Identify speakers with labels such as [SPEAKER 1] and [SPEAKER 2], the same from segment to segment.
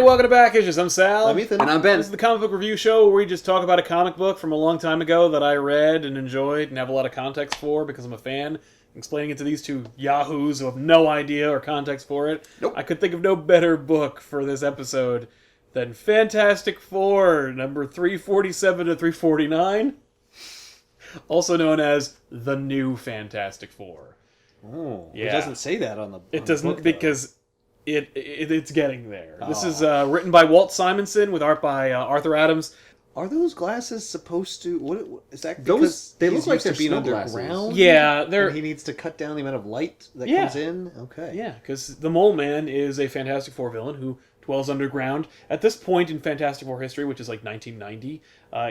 [SPEAKER 1] welcome to Packages. I'm Sal.
[SPEAKER 2] I'm Ethan.
[SPEAKER 3] And I'm Ben.
[SPEAKER 1] This is the comic book review show where we just talk about a comic book from a long time ago that I read and enjoyed and have a lot of context for because I'm a fan. Explaining it to these two yahoos who have no idea or context for it.
[SPEAKER 3] Nope.
[SPEAKER 1] I could think of no better book for this episode than Fantastic Four, number 347 to 349. Also known as The New Fantastic Four.
[SPEAKER 2] Oh,
[SPEAKER 1] Yeah.
[SPEAKER 2] It doesn't say that on the
[SPEAKER 1] It
[SPEAKER 2] on
[SPEAKER 1] doesn't
[SPEAKER 2] the book,
[SPEAKER 1] because it's getting there. This is written by Walt Simonson with art by Arthur Adams.
[SPEAKER 2] Are those glasses supposed to... What is that?
[SPEAKER 3] Those-
[SPEAKER 2] Because
[SPEAKER 3] they
[SPEAKER 2] he's
[SPEAKER 3] look like
[SPEAKER 2] used to
[SPEAKER 3] they're
[SPEAKER 2] being
[SPEAKER 3] snow glasses.
[SPEAKER 2] underground.
[SPEAKER 1] Yeah, they're...
[SPEAKER 2] And he needs to cut down the amount of light that
[SPEAKER 1] Yeah.
[SPEAKER 2] comes in. Okay.
[SPEAKER 1] Yeah, because the Mole Man is a Fantastic Four villain who dwells underground. At this point in Fantastic Four history, which is like 1990,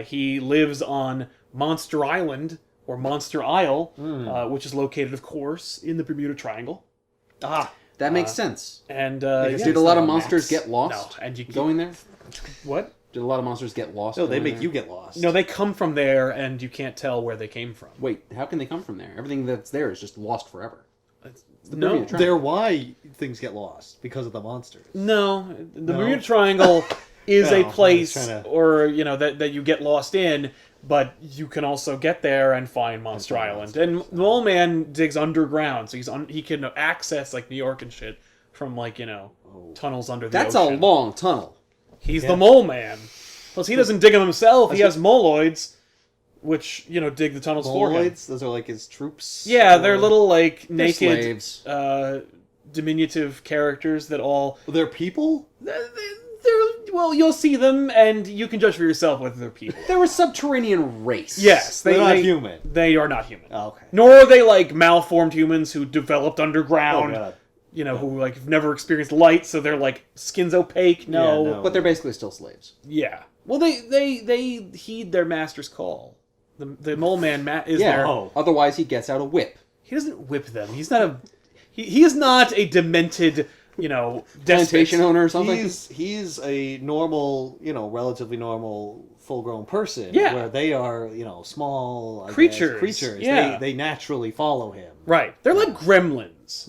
[SPEAKER 1] he lives on Monster Island, or Monster Isle, which is located, of course, in the Bermuda Triangle.
[SPEAKER 3] That makes sense.
[SPEAKER 1] And
[SPEAKER 3] Did a lot of monsters get
[SPEAKER 1] No,
[SPEAKER 3] lost
[SPEAKER 1] and you
[SPEAKER 3] going there?
[SPEAKER 1] What?
[SPEAKER 3] Did a lot of monsters get lost?
[SPEAKER 2] No, they
[SPEAKER 3] going
[SPEAKER 2] make
[SPEAKER 3] there?
[SPEAKER 2] you get lost.
[SPEAKER 1] No, they come from there, and you can't tell where they came from.
[SPEAKER 3] Wait, how can they come from there? Everything that's there is just lost forever.
[SPEAKER 1] No,
[SPEAKER 3] Bermuda Triangle.
[SPEAKER 2] They're why things get lost, because of the monsters.
[SPEAKER 1] no. The
[SPEAKER 2] No.
[SPEAKER 1] Bermuda Triangle is
[SPEAKER 2] No,
[SPEAKER 1] a place,
[SPEAKER 2] I was trying to-
[SPEAKER 1] or that you get lost in. But you can also get there and find Monster Island. And the Mole Man digs underground, so he can access like New York and shit from tunnels under the
[SPEAKER 3] That's
[SPEAKER 1] ocean.
[SPEAKER 3] a long tunnel.
[SPEAKER 1] He's the Mole Man. Plus, he doesn't dig them himself. He has moloids, which dig the tunnels for him.
[SPEAKER 2] Moloids? Those are like his troops?
[SPEAKER 1] Yeah, they're little like
[SPEAKER 3] They're
[SPEAKER 1] naked,
[SPEAKER 3] slaves.
[SPEAKER 1] diminutive characters that all.
[SPEAKER 2] They're people?
[SPEAKER 1] Well, you'll see them, and you can judge for yourself whether they're people.
[SPEAKER 3] They're a subterranean race.
[SPEAKER 1] Yes,
[SPEAKER 2] They're not human.
[SPEAKER 1] They are not human.
[SPEAKER 2] Oh, okay.
[SPEAKER 1] Nor are they like malformed humans who developed underground.
[SPEAKER 2] Oh, God.
[SPEAKER 1] Who like have never experienced light, so they're like skin's opaque. No,
[SPEAKER 2] Yeah, no.
[SPEAKER 3] But they're basically still slaves.
[SPEAKER 1] yeah. Well, they heed their master's call. The Mole Man is
[SPEAKER 3] Yeah.
[SPEAKER 1] there.
[SPEAKER 2] Oh.
[SPEAKER 3] Otherwise, he gets out a whip.
[SPEAKER 1] He doesn't whip them. He's not a. He is not a demented. Despot.
[SPEAKER 3] Plantation owner or something.
[SPEAKER 2] He's a normal, relatively normal, full-grown person.
[SPEAKER 1] Yeah.
[SPEAKER 2] Where they are, small I
[SPEAKER 1] Creatures.
[SPEAKER 2] guess, creatures.
[SPEAKER 1] Yeah.
[SPEAKER 2] They naturally follow him.
[SPEAKER 1] Right. They're like gremlins.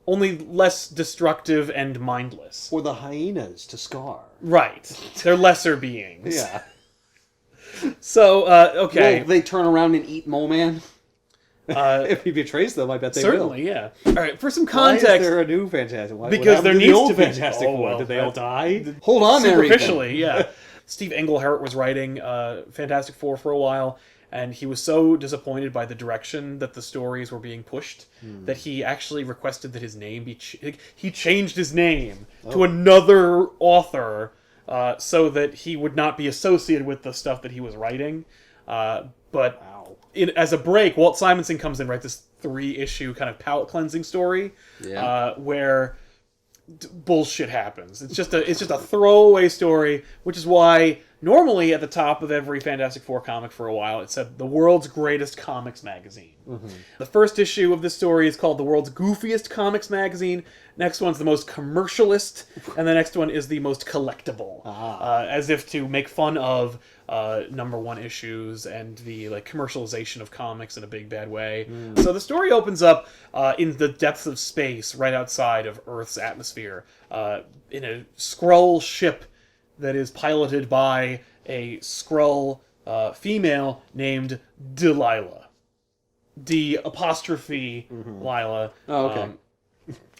[SPEAKER 1] Only less destructive and mindless.
[SPEAKER 2] Or the hyenas to Scar.
[SPEAKER 1] Right. They're lesser beings.
[SPEAKER 2] Yeah.
[SPEAKER 1] So, okay.
[SPEAKER 3] Will they turn around and eat Mole Man?
[SPEAKER 2] If he betrays them, I bet they
[SPEAKER 1] Certainly,
[SPEAKER 2] will.
[SPEAKER 1] yeah. All right, for some
[SPEAKER 2] Why is
[SPEAKER 1] context.
[SPEAKER 2] there a new Fantastic? What
[SPEAKER 1] Because
[SPEAKER 2] happened
[SPEAKER 1] there
[SPEAKER 2] to
[SPEAKER 1] needs
[SPEAKER 2] the old
[SPEAKER 1] to be-
[SPEAKER 2] Fantastic
[SPEAKER 1] Oh,
[SPEAKER 2] Four?
[SPEAKER 1] well,
[SPEAKER 2] Did they all die?
[SPEAKER 3] Hold on there, Ethan.
[SPEAKER 1] Superficially, yeah. Steve Englehart was writing Fantastic Four for a while, and he was so disappointed by the direction that the stories were being pushed that he actually requested that his name be... he changed his name to another author so that he would not be associated with the stuff that he was writing. But
[SPEAKER 2] Wow.
[SPEAKER 1] as a break, Walt Simonson comes in and writes this 3-issue kind of palate cleansing story where bullshit happens. It's just a throwaway story, which is why normally at the top of every Fantastic Four comic for a while it said the world's greatest comics magazine. The first issue of this story is called the world's goofiest comics magazine. Next one's the most commercialist, and the next one is the most collectible, as if to make fun of #1 issues and the commercialization of comics in a big bad way. So the story opens up in the depths of space, right outside of Earth's atmosphere, in a Skrull ship that is piloted by a Skrull female named Delilah. Lila.
[SPEAKER 3] Oh, okay.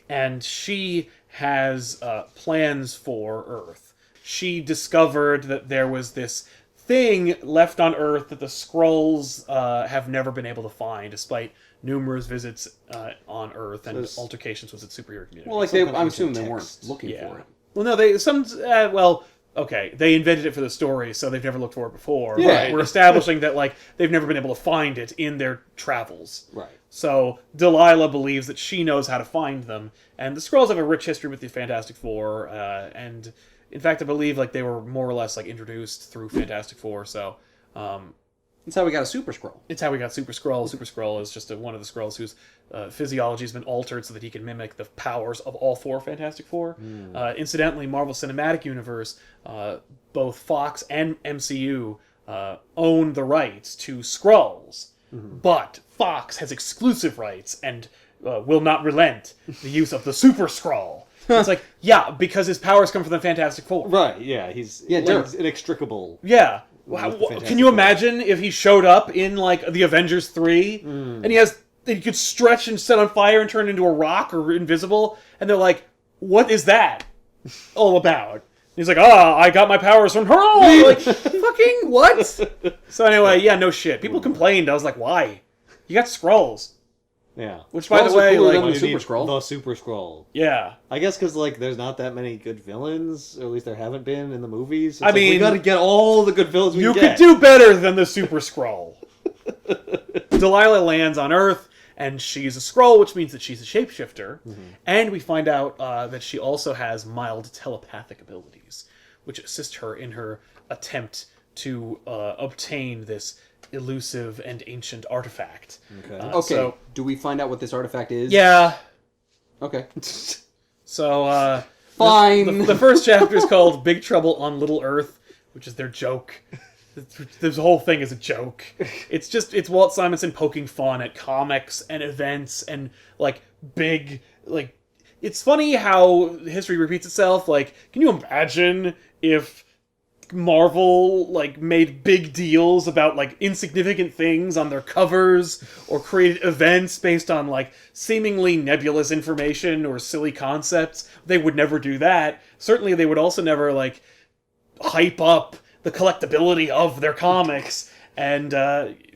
[SPEAKER 1] And she has plans for Earth. She discovered that there was this thing left on Earth that the Skrulls have never been able to find, despite numerous visits on Earth and altercations with its superhero community.
[SPEAKER 3] Well, I'm assuming they weren't looking for it.
[SPEAKER 1] Well, no, okay, they invented it for the story, so they've never looked for it before.
[SPEAKER 3] Yeah.
[SPEAKER 1] Right? We're establishing that they've never been able to find it in their travels.
[SPEAKER 2] Right.
[SPEAKER 1] So Delilah believes that she knows how to find them, and the Skrulls have a rich history with the Fantastic Four, and in fact, I believe they were more or less introduced through Fantastic Four. So
[SPEAKER 3] That's how we got a Super Skrull.
[SPEAKER 1] it's how we got Super Skrull. Super Skrull is just one of the Skrulls whose physiology has been altered so that he can mimic the powers of all 4 Fantastic Four. Incidentally, Marvel Cinematic Universe, both Fox and MCU own the rights to Skrulls, but Fox has exclusive rights and will not relent the use of the Super Skrull. It's like, yeah, because his powers come from the Fantastic Four.
[SPEAKER 2] Right, yeah, he's inextricable.
[SPEAKER 1] Yeah.
[SPEAKER 2] Fantastic
[SPEAKER 1] Can you imagine if he showed up in, like, the Avengers 3, and he could stretch and set on fire and turn into a rock or invisible, and they're like, what is that all about? He's like, I got my powers from her. Like, fucking what? So anyway, yeah, no shit. People complained. I was like, why? You got Skrulls.
[SPEAKER 2] Yeah.
[SPEAKER 1] Which, by the way, like...
[SPEAKER 3] the Super Skrull.
[SPEAKER 2] The Super Skrull.
[SPEAKER 1] Yeah.
[SPEAKER 2] I guess because, like, there's not that many good villains, or at least there haven't been in the movies. It's
[SPEAKER 1] I mean...
[SPEAKER 2] we gotta get all the good villains we can get.
[SPEAKER 1] You could do better than the Super Skrull. Delilah lands on Earth, and she's a Skrull, which means that she's a shapeshifter. And we find out that she also has mild telepathic abilities, which assist her in her attempt to obtain this elusive and ancient artifact.
[SPEAKER 3] Okay.
[SPEAKER 1] So,
[SPEAKER 3] do we find out what this artifact is?
[SPEAKER 1] yeah.
[SPEAKER 3] Okay.
[SPEAKER 1] So,
[SPEAKER 3] Fine.
[SPEAKER 1] the first chapter is called Big Trouble on Little Earth, which is their joke. This whole thing is a joke. It's Walt Simonson poking fun at comics and events and, like, big, like... It's funny how history repeats itself. Like, can you imagine if Marvel, like, made big deals about, like, insignificant things on their covers, or created events based on, like, seemingly nebulous information or silly concepts? They would never do that. Certainly they would also never, like, hype up the collectability of their comics, and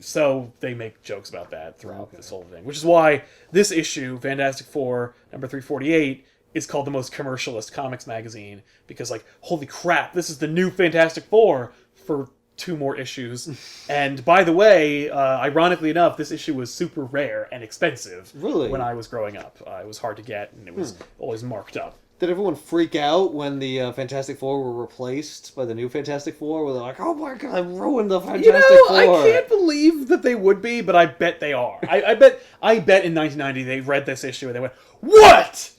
[SPEAKER 1] so they make jokes about that throughout this whole thing. Which is why this issue, Fantastic Four, number 348, is called the most commercialist comics magazine, because, like, holy crap, this is the new Fantastic Four for 2 more issues. And by the way, ironically enough, this issue was super rare and expensive.
[SPEAKER 2] Really?
[SPEAKER 1] When I was growing up. It was hard to get, and it was always marked up.
[SPEAKER 2] Did everyone freak out when the Fantastic Four were replaced by the new Fantastic Four? Where they're like, "Oh my god, I ruined the Fantastic Four."
[SPEAKER 1] I can't believe that they would be, but I bet they are. I bet in 1990 they read this issue and they went, "What?"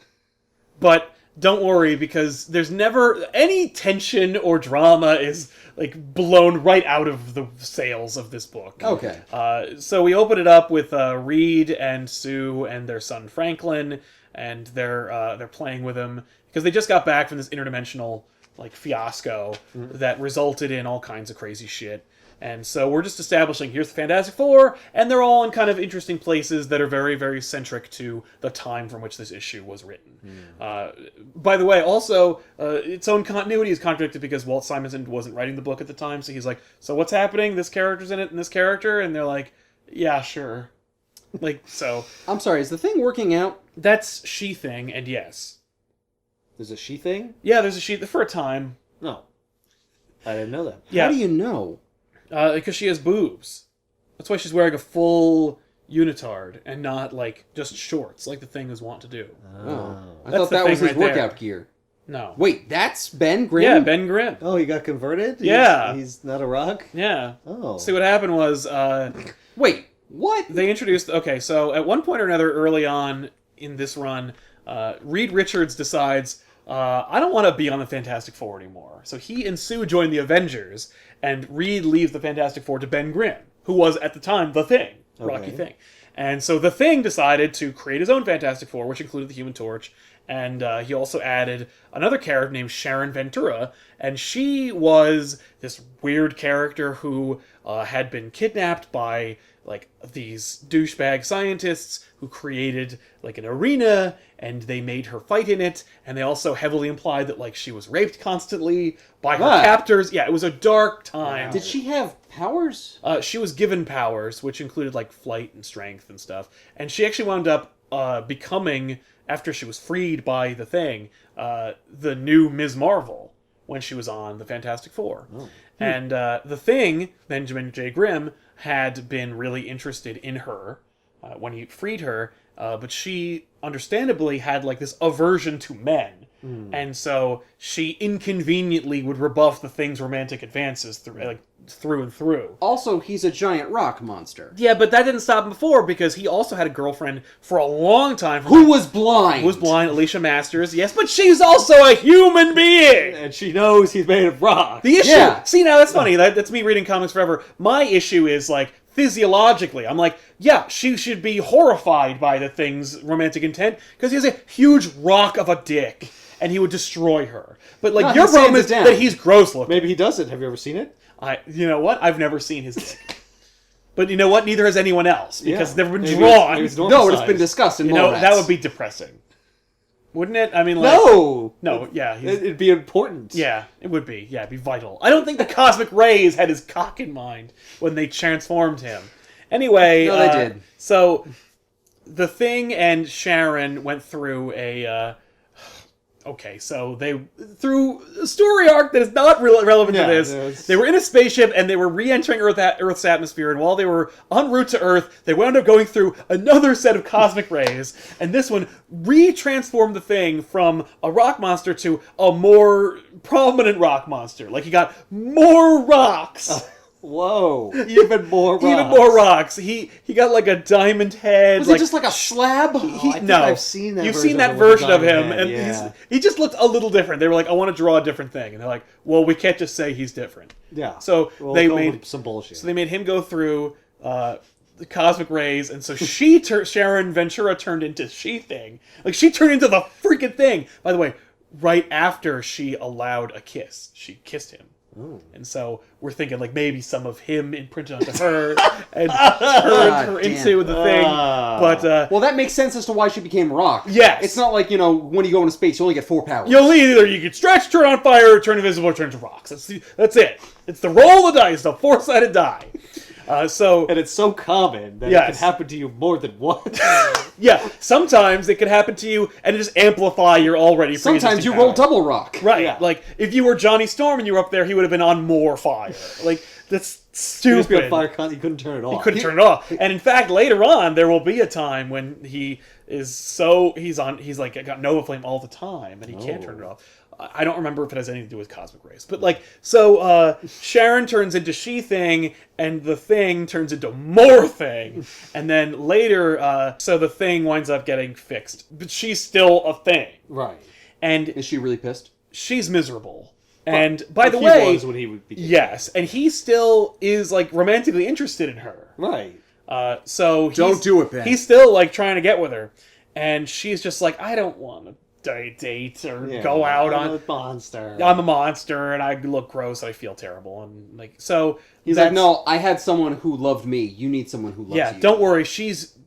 [SPEAKER 1] But don't worry, because there's never any tension or drama is, like, blown right out of the sales of this book.
[SPEAKER 3] Okay.
[SPEAKER 1] So we open it up with Reed and Sue and their son Franklin, and they're playing with him because they just got back from this interdimensional, like, fiasco that resulted in all kinds of crazy shit. And so we're just establishing, here's the Fantastic Four, and they're all in kind of interesting places that are very, very centric to the time from which this issue was written. By the way, also, its own continuity is contradicted because Walt Simonson wasn't writing the book at the time, so he's like, so what's happening? This character's in it and this character? And they're like, yeah, sure. Like, so...
[SPEAKER 3] I'm sorry, is the Thing working out?
[SPEAKER 1] That's She-Thing, and yes.
[SPEAKER 2] There's a She-Thing?
[SPEAKER 1] Yeah, there's a She... for a time.
[SPEAKER 2] No. I didn't know that.
[SPEAKER 1] Yeah.
[SPEAKER 3] How do you know?
[SPEAKER 1] Because she has boobs. That's why she's wearing a full unitard and not, like, just shorts, like the Thing is wont to do.
[SPEAKER 3] Oh. I
[SPEAKER 1] That's
[SPEAKER 3] thought
[SPEAKER 1] the
[SPEAKER 3] that was
[SPEAKER 1] thing
[SPEAKER 3] his
[SPEAKER 1] right
[SPEAKER 3] workout
[SPEAKER 1] there.
[SPEAKER 3] gear.
[SPEAKER 1] No.
[SPEAKER 3] Wait, that's Ben Grimm?
[SPEAKER 1] Yeah, Ben Grimm.
[SPEAKER 2] Oh, he got converted?
[SPEAKER 1] Yeah.
[SPEAKER 2] He's not a rock?
[SPEAKER 1] Yeah.
[SPEAKER 2] Oh.
[SPEAKER 1] See, what happened was...
[SPEAKER 3] Wait, what?
[SPEAKER 1] They introduced... Okay, so at one point or another early on in this run, Reed Richards decides, I don't want to be on the Fantastic Four anymore. So he and Sue join the Avengers, and Reed leaves the Fantastic Four to Ben Grimm, who was, at the time, the Thing. Rocky Thing. And so the Thing decided to create his own Fantastic Four, which included the Human Torch, and he also added another character named Sharon Ventura, and she was this weird character who had been kidnapped by, like, these douchebag scientists who created, like, an arena, and they made her fight in it, and they also heavily implied that, like, she was raped constantly by her captors. Yeah, it was a dark time.
[SPEAKER 3] Did she have powers?
[SPEAKER 1] She was given powers, which included, like, flight and strength and stuff, and she actually wound up becoming, after she was freed by the Thing, the new Ms. Marvel when she was on the Fantastic Four. Oh. And the Thing, Benjamin J. Grimm, had been really interested in her when he freed her, but she understandably had, like, this aversion to men. And so she inconveniently would rebuff the Thing's romantic advances through and through.
[SPEAKER 3] Also, he's a giant rock monster.
[SPEAKER 1] Yeah, but that didn't stop him before, because he also had a girlfriend for a long time.
[SPEAKER 3] Who was blind?
[SPEAKER 1] Who was blind, Alicia Masters, yes, but she's also a human being!
[SPEAKER 2] And she knows he's made of rock.
[SPEAKER 1] The issue... Yeah. See, now that's funny. That's me reading comics forever. My issue is, like, physiologically. I'm like, yeah, she should be horrified by the Thing's romantic intent because he has a huge rock of a dick and he would destroy her. But like, your problem is that he's gross looking.
[SPEAKER 2] Maybe he doesn't. Have you ever seen it?
[SPEAKER 1] You know what? I've never seen his dick. But you know what? Neither has anyone else because they've been
[SPEAKER 2] maybe
[SPEAKER 1] drawn.
[SPEAKER 3] No, it's been discussed in Mallrats.
[SPEAKER 1] That would be depressing. Wouldn't it? I mean, like... No, yeah.
[SPEAKER 2] It'd be important.
[SPEAKER 1] Yeah, it would be. Yeah, it'd be vital. I don't think the cosmic rays had his cock in mind when they transformed him. Anyway...
[SPEAKER 3] No, they did.
[SPEAKER 1] So, the Thing and Sharon went through a... Okay, so through a story arc that is not relevant to this, they were in a spaceship and they were re-entering Earth's atmosphere, and while they were en route to Earth, they wound up going through another set of cosmic rays, and this one re-transformed the Thing from a rock monster to a more prominent rock monster. Like, he got more rocks!
[SPEAKER 2] Whoa! Even more rocks.
[SPEAKER 1] Even more rocks. He got like a diamond head.
[SPEAKER 3] Was it just like a slab?
[SPEAKER 1] No,
[SPEAKER 2] I've seen that.
[SPEAKER 1] You've seen that version of him,
[SPEAKER 2] head,
[SPEAKER 1] and he just looked a little different. They were like, "I want to draw a different thing," and they're like, "Well, we can't just say he's different."
[SPEAKER 2] Yeah.
[SPEAKER 1] So they made
[SPEAKER 2] some bullshit.
[SPEAKER 1] So they made him go through the cosmic rays, and so Sharon Ventura turned into She-Thing. Like, she turned into the freaking Thing. By the way, right after she allowed a kiss, she kissed him.
[SPEAKER 2] Ooh.
[SPEAKER 1] And so we're thinking like maybe some of him imprinted onto her and turned her into the Thing. But
[SPEAKER 3] well, that makes sense as to why she became rock.
[SPEAKER 1] Yes.
[SPEAKER 3] It's not like, when you go into space, you only get 4 powers.
[SPEAKER 1] You can stretch, turn on fire, turn invisible, or turn to rocks. That's it. It's the roll of the dice, the 4-sided die.
[SPEAKER 2] And it's so common that it can happen to you more than once.
[SPEAKER 1] Yeah, sometimes it can happen to you and it just amplify your already
[SPEAKER 3] Sometimes you
[SPEAKER 1] power.
[SPEAKER 3] roll double rock.
[SPEAKER 1] Right, yeah. Like, if you were Johnny Storm and you were up there, he would have been on more fire. Like, that's stupid.
[SPEAKER 2] He was fire con- he couldn't turn it off.
[SPEAKER 1] He couldn't turn it off. And in fact, later on, there will be a time when he's like, got Nova Flame all the time and he can't turn it off. I don't remember if it has anything to do with cosmic rays. But, like, so Sharon turns into She-Thing, and the Thing turns into more Thing. And then later, so the Thing winds up getting fixed. But she's still a Thing.
[SPEAKER 2] Right.
[SPEAKER 1] And
[SPEAKER 3] is she really pissed?
[SPEAKER 1] She's miserable. And, by the way...
[SPEAKER 2] He was when he would be
[SPEAKER 1] yes, and he still is, like, romantically interested in her.
[SPEAKER 2] Right.
[SPEAKER 1] So
[SPEAKER 3] don't do it, Ben.
[SPEAKER 1] He's still, like, trying to get with her. And she's just like, I don't want to date or go out on...
[SPEAKER 2] I'm a monster.
[SPEAKER 1] I'm a monster, and I look gross, and I feel terrible. And, like, so...
[SPEAKER 3] He's like, no, I had someone who loved me. You need someone who loves you.
[SPEAKER 1] Yeah, don't worry. She's...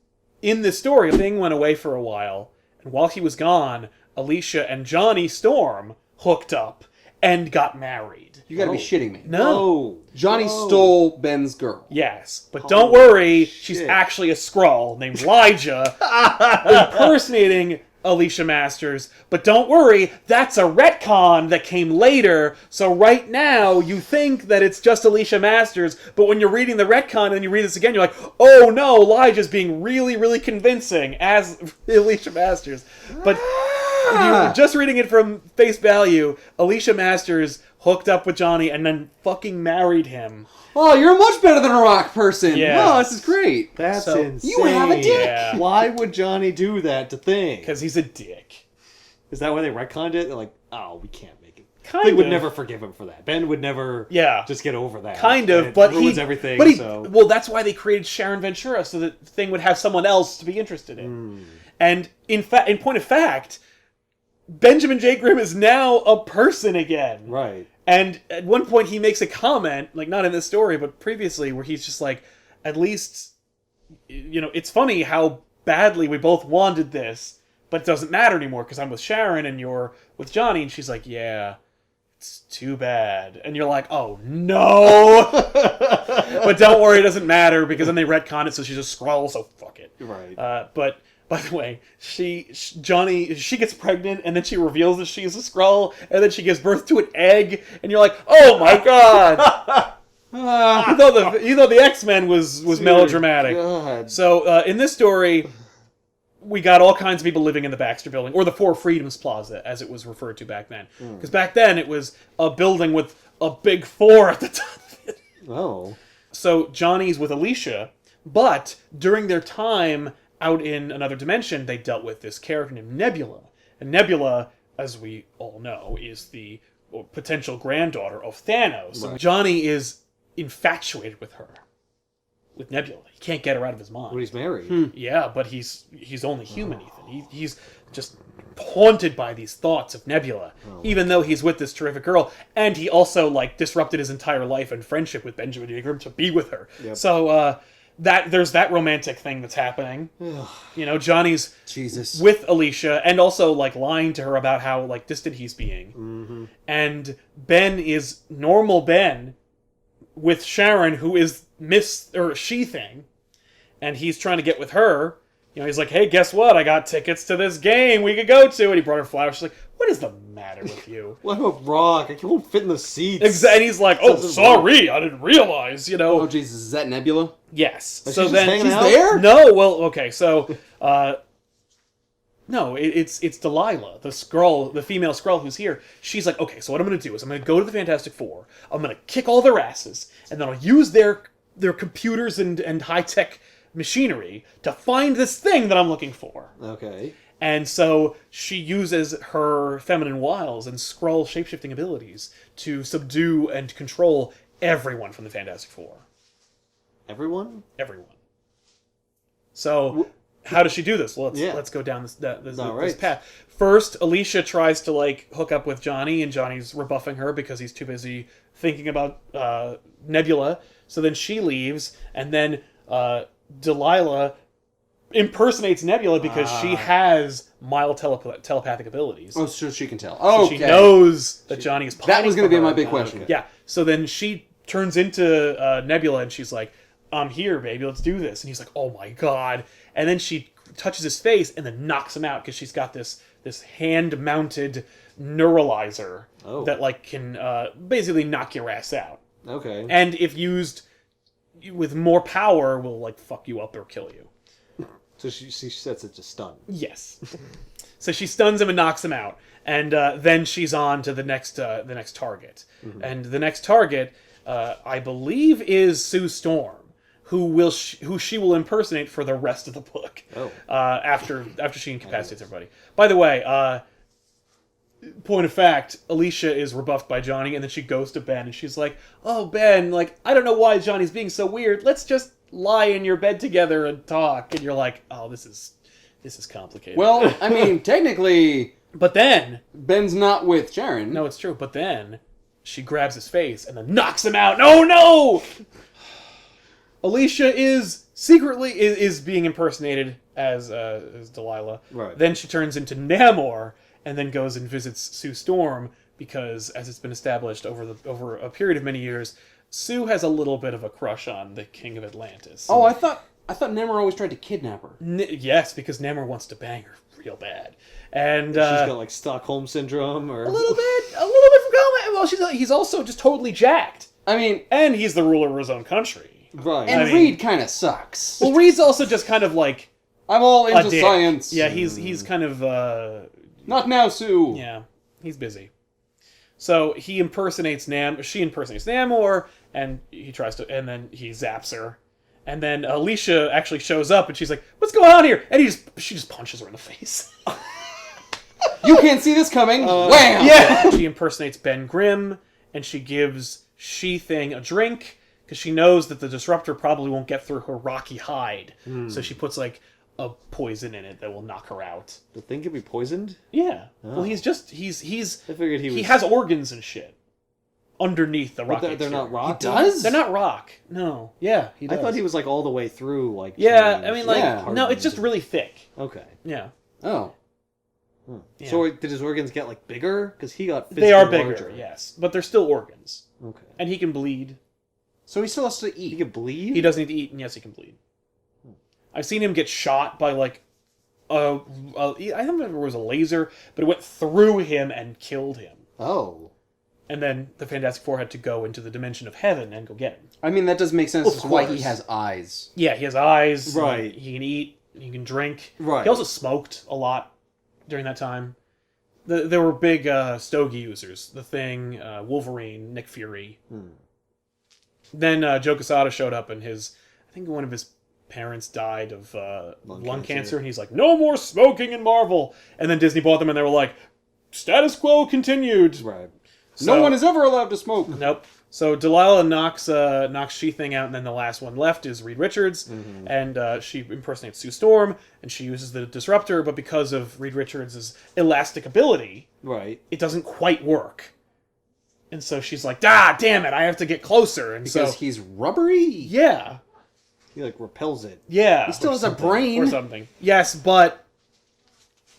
[SPEAKER 1] In this story, the Thing went away for a while. And while he was gone, Alicia and Johnny Storm hooked up and got married.
[SPEAKER 3] You gotta be shitting me.
[SPEAKER 1] No.
[SPEAKER 3] Johnny stole Ben's girl.
[SPEAKER 1] Yes, but don't worry, she's actually a Skrull named Elijah impersonating Alicia Masters. But don't worry, that's a retcon that came later, so right now you think that it's just Alicia Masters, but when you're reading the retcon and you read this again, you're like, oh no, Elijah's being really, really convincing as Alicia Masters. But if you're just reading it from face value, Alicia Masters hooked up with Johnny and then fucking married him.
[SPEAKER 3] Oh, you're much better than a rock person.
[SPEAKER 1] Yeah.
[SPEAKER 3] Oh, this is great.
[SPEAKER 2] That's insane.
[SPEAKER 3] You have a dick.
[SPEAKER 1] Yeah.
[SPEAKER 2] Why would Johnny do that to Thing?
[SPEAKER 1] Because he's a dick.
[SPEAKER 2] Is that why they retconned it? They're like, oh, we can't make it.
[SPEAKER 1] Kind
[SPEAKER 2] They
[SPEAKER 1] of.
[SPEAKER 2] would never forgive him for that. Ben would never just get over that.
[SPEAKER 1] Kind of,
[SPEAKER 2] it
[SPEAKER 1] but
[SPEAKER 2] ruins
[SPEAKER 1] he...
[SPEAKER 2] everything,
[SPEAKER 1] but he,
[SPEAKER 2] so...
[SPEAKER 1] Well, that's why they created Sharon Ventura, so that the Thing would have someone else to be interested in. And in point of fact, Benjamin J. Grimm is now a person again.
[SPEAKER 2] Right.
[SPEAKER 1] And at one point he makes a comment, like not in this story, but previously, where he's just like, at least, it's funny how badly we both wanted this, but it doesn't matter anymore because I'm with Sharon and you're with Johnny. And she's like, yeah, it's too bad. And you're like, oh no. But don't worry, it doesn't matter because then they retcon it so she's a Skrull, so fuck it.
[SPEAKER 2] Right.
[SPEAKER 1] But by the way, she gets pregnant, and then she reveals that she's a Skrull, and then she gives birth to an egg, and you're like, oh my god! You thought the X-Men was melodramatic.
[SPEAKER 2] God.
[SPEAKER 1] So, in this story, we got all kinds of people living in the Baxter Building, or the Four Freedoms Plaza, as it was referred to back then. Because back then, it was a building with a big 4 at the top.
[SPEAKER 2] Oh.
[SPEAKER 1] So, Johnny's with Alicia, but during their time out in another dimension, they dealt with this character named Nebula. And Nebula, as we all know, is the potential granddaughter of Thanos. Right. Johnny is infatuated with her. with Nebula. He can't get her out of his mind.
[SPEAKER 2] When he's married.
[SPEAKER 1] Yeah, but he's only human, Ethan. He's just haunted by these thoughts of Nebula, even though he's with this terrific girl, and he also like disrupted his entire life and friendship with Benjamin Ingram to be with her.
[SPEAKER 2] Yep.
[SPEAKER 1] So that there's that romantic thing that's happening. You know, Johnny's
[SPEAKER 3] Jesus.
[SPEAKER 1] with Alicia and also like lying to her about how like distant he's being, and Ben is normal Ben with Sharon, who is she thing, and he's trying to get with her. You know, he's like, hey, guess what? I got tickets to this game we could go to. And he brought her flowers. She's like, what is the matter with you?
[SPEAKER 2] What a rock. I won't fit in the seats.
[SPEAKER 1] Exactly. And he's like, oh, sorry. I didn't realize, you know.
[SPEAKER 3] Oh, Jesus. Is that Nebula?
[SPEAKER 1] Yes.
[SPEAKER 2] But
[SPEAKER 1] so
[SPEAKER 2] she's
[SPEAKER 1] then
[SPEAKER 2] just hanging out?
[SPEAKER 3] There?
[SPEAKER 1] No, well, okay. So, no, it's Delilah, the female Skrull who's here. She's like, okay, so what I'm going to do is I'm going to go to the Fantastic Four. I'm going to kick all their asses. And then I'll use their computers and high-tech machinery to find this thing that I'm looking for.
[SPEAKER 2] Okay.
[SPEAKER 1] And so she uses her feminine wiles and Skrull shapeshifting abilities to subdue and control everyone from the Fantastic Four.
[SPEAKER 2] Everyone?
[SPEAKER 1] Everyone. So, how does she do this? Well, let's go down this path. First, Alicia tries to like hook up with Johnny, and Johnny's rebuffing her because he's too busy thinking about Nebula. So then she leaves, and then Delilah impersonates Nebula because she has mild telepathic abilities.
[SPEAKER 3] Oh, so she can tell. Oh,
[SPEAKER 1] so she knows that Johnny is pining
[SPEAKER 3] That was going to
[SPEAKER 1] for
[SPEAKER 3] be
[SPEAKER 1] her.
[SPEAKER 3] my big question.
[SPEAKER 1] Yeah. So then she turns into Nebula and she's like, I'm here, baby. Let's do this. And he's like, oh my god. And then she touches his face and then knocks him out because she's got this hand-mounted neuralizer that like can basically knock your ass out.
[SPEAKER 2] Okay.
[SPEAKER 1] And if used with more power, will like fuck you up or kill you.
[SPEAKER 2] So she sets it to stun.
[SPEAKER 1] Yes. So she stuns him and knocks him out, and then she's on to the next target. And the next target, I believe, is Sue Storm, who she will impersonate for the rest of the book. After she incapacitates everybody. By the way, point of fact, Alicia is rebuffed by Johnny, and then she goes to Ben, and she's like, "Oh, Ben, like I don't know why Johnny's being so weird. Let's just lie in your bed together and talk." And you're like, "Oh, this is complicated."
[SPEAKER 3] Well, I mean, technically,
[SPEAKER 1] but then
[SPEAKER 3] Ben's not with Sharon.
[SPEAKER 1] no, it's true. But then she grabs his face and then knocks him out. Oh no! Alicia is secretly is being impersonated as Delilah.
[SPEAKER 2] Right.
[SPEAKER 1] Then she turns into Namor and then goes and visits Sue Storm because, as it's been established over a period of many years, Sue has a little bit of a crush on the King of Atlantis.
[SPEAKER 3] Oh, I thought Namor always tried to kidnap her.
[SPEAKER 1] Yes, because Namor wants to bang her real bad, and
[SPEAKER 2] She's got like Stockholm syndrome, or
[SPEAKER 1] a little bit from Coleman. Well, he's also just totally jacked.
[SPEAKER 3] I mean,
[SPEAKER 1] and he's the ruler of his own country.
[SPEAKER 2] Right.
[SPEAKER 3] And Reed kind of sucks.
[SPEAKER 1] Well, Reed's also just kind of like
[SPEAKER 3] I'm all into
[SPEAKER 1] dick.
[SPEAKER 3] science.
[SPEAKER 1] Yeah, he's kind of
[SPEAKER 3] not now, Sue.
[SPEAKER 1] Yeah, he's busy. So she impersonates Namor, and then he zaps her. And then Alicia actually shows up, and she's like, "What's going on here?" And she just punches her in the face.
[SPEAKER 3] You can't see this coming. Wham!
[SPEAKER 1] Yeah. She impersonates Ben Grimm, and she gives She-Thing a drink because she knows that the disruptor probably won't get through her rocky hide. So she puts like a poison in it that will knock her out.
[SPEAKER 2] The thing can be poisoned?
[SPEAKER 1] Yeah.
[SPEAKER 2] Oh.
[SPEAKER 1] Well, he's
[SPEAKER 2] I figured he
[SPEAKER 1] has organs and shit underneath the rock.
[SPEAKER 2] They're not rock.
[SPEAKER 3] He does?
[SPEAKER 1] They're not rock. No. Yeah, he does.
[SPEAKER 2] I thought he was like all the way through, like.
[SPEAKER 1] Yeah,
[SPEAKER 2] changed,
[SPEAKER 1] I mean, like
[SPEAKER 3] Yeah.
[SPEAKER 1] no, it's just really thick.
[SPEAKER 2] Okay.
[SPEAKER 1] Yeah.
[SPEAKER 3] Oh.
[SPEAKER 1] Yeah.
[SPEAKER 2] So did his organs get like bigger? Because he got.
[SPEAKER 1] They are
[SPEAKER 2] physically
[SPEAKER 1] bigger,
[SPEAKER 2] larger.
[SPEAKER 1] yes, but they're still organs,
[SPEAKER 2] Okay.
[SPEAKER 1] and he can bleed.
[SPEAKER 3] So he still has to eat.
[SPEAKER 2] He can bleed.
[SPEAKER 1] He doesn't need to eat, and yes, he can bleed. I've seen him get shot by like I don't remember if it was a laser, but it went through him and killed him.
[SPEAKER 2] Oh.
[SPEAKER 1] And then the Fantastic Four had to go into the dimension of heaven and go get him.
[SPEAKER 3] I mean, that does make sense
[SPEAKER 2] Of
[SPEAKER 3] as to why he
[SPEAKER 2] course.
[SPEAKER 3] has eyes.
[SPEAKER 1] Yeah, he has eyes.
[SPEAKER 2] Right.
[SPEAKER 1] He can eat. He can drink.
[SPEAKER 2] Right.
[SPEAKER 1] He also smoked a lot during that time. There were big stogie users. The Thing, Wolverine, Nick Fury. Then Joe Quesada showed up, and I think one of his parents died of lung cancer, and he's like, "No more smoking in Marvel." And then Disney bought them, and they were like, "Status quo continued."
[SPEAKER 2] Right.
[SPEAKER 3] No one is ever allowed to smoke.
[SPEAKER 1] Nope. So Delilah knocks She-Thing out, and then the last one left is Reed Richards, and she impersonates Sue Storm, and she uses the disruptor, but because of Reed Richards' elastic ability,
[SPEAKER 2] Right.
[SPEAKER 1] it doesn't quite work. And so she's like, damn it, I have to get closer. And
[SPEAKER 3] Because he's rubbery?
[SPEAKER 1] yeah.
[SPEAKER 2] He like repels it.
[SPEAKER 1] Yeah.
[SPEAKER 3] He still has a brain.
[SPEAKER 1] Or something. Yes, but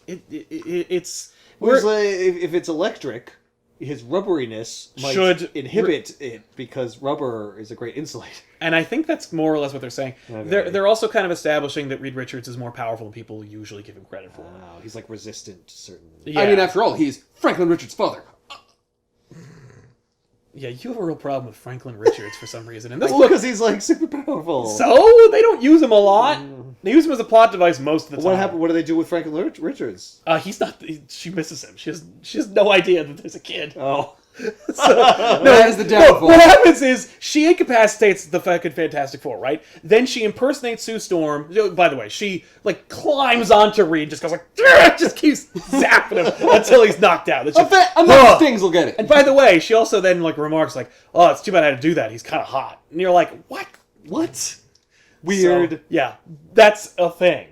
[SPEAKER 1] it's...
[SPEAKER 2] Whereas if it's electric, his rubberiness might
[SPEAKER 1] Should
[SPEAKER 2] inhibit it because rubber is a great insulator.
[SPEAKER 1] And I think that's more or less what they're saying.
[SPEAKER 2] Okay.
[SPEAKER 1] They're also kind of establishing that Reed Richards is more powerful than people usually give him credit for.
[SPEAKER 2] Wow, he's like resistant to certain.
[SPEAKER 1] Yeah.
[SPEAKER 3] I mean, after all, he's Franklin Richards' father.
[SPEAKER 1] Yeah, you have a real problem with Franklin Richards for some reason. And this
[SPEAKER 2] Well, because he's like super powerful.
[SPEAKER 1] so they don't use him a lot. They use him as a plot device most of the time.
[SPEAKER 2] What happened? What do they do with Franklin Richards?
[SPEAKER 1] He's not. She misses him. She has no idea that there's a kid.
[SPEAKER 2] Oh,
[SPEAKER 3] That is the downfall.
[SPEAKER 1] What happens is she incapacitates the fucking Fantastic Four, right? Then she impersonates Sue Storm. By the way, she like climbs onto Reed, just goes like, just keeps zapping him until he's knocked out. That's just,
[SPEAKER 3] Enough stings will get it.
[SPEAKER 1] And by the way, she also then like remarks like, "Oh, it's too bad I had to do that. He's kind of hot." And you're like, "What?
[SPEAKER 2] what? Weird.
[SPEAKER 1] So, yeah, that's a thing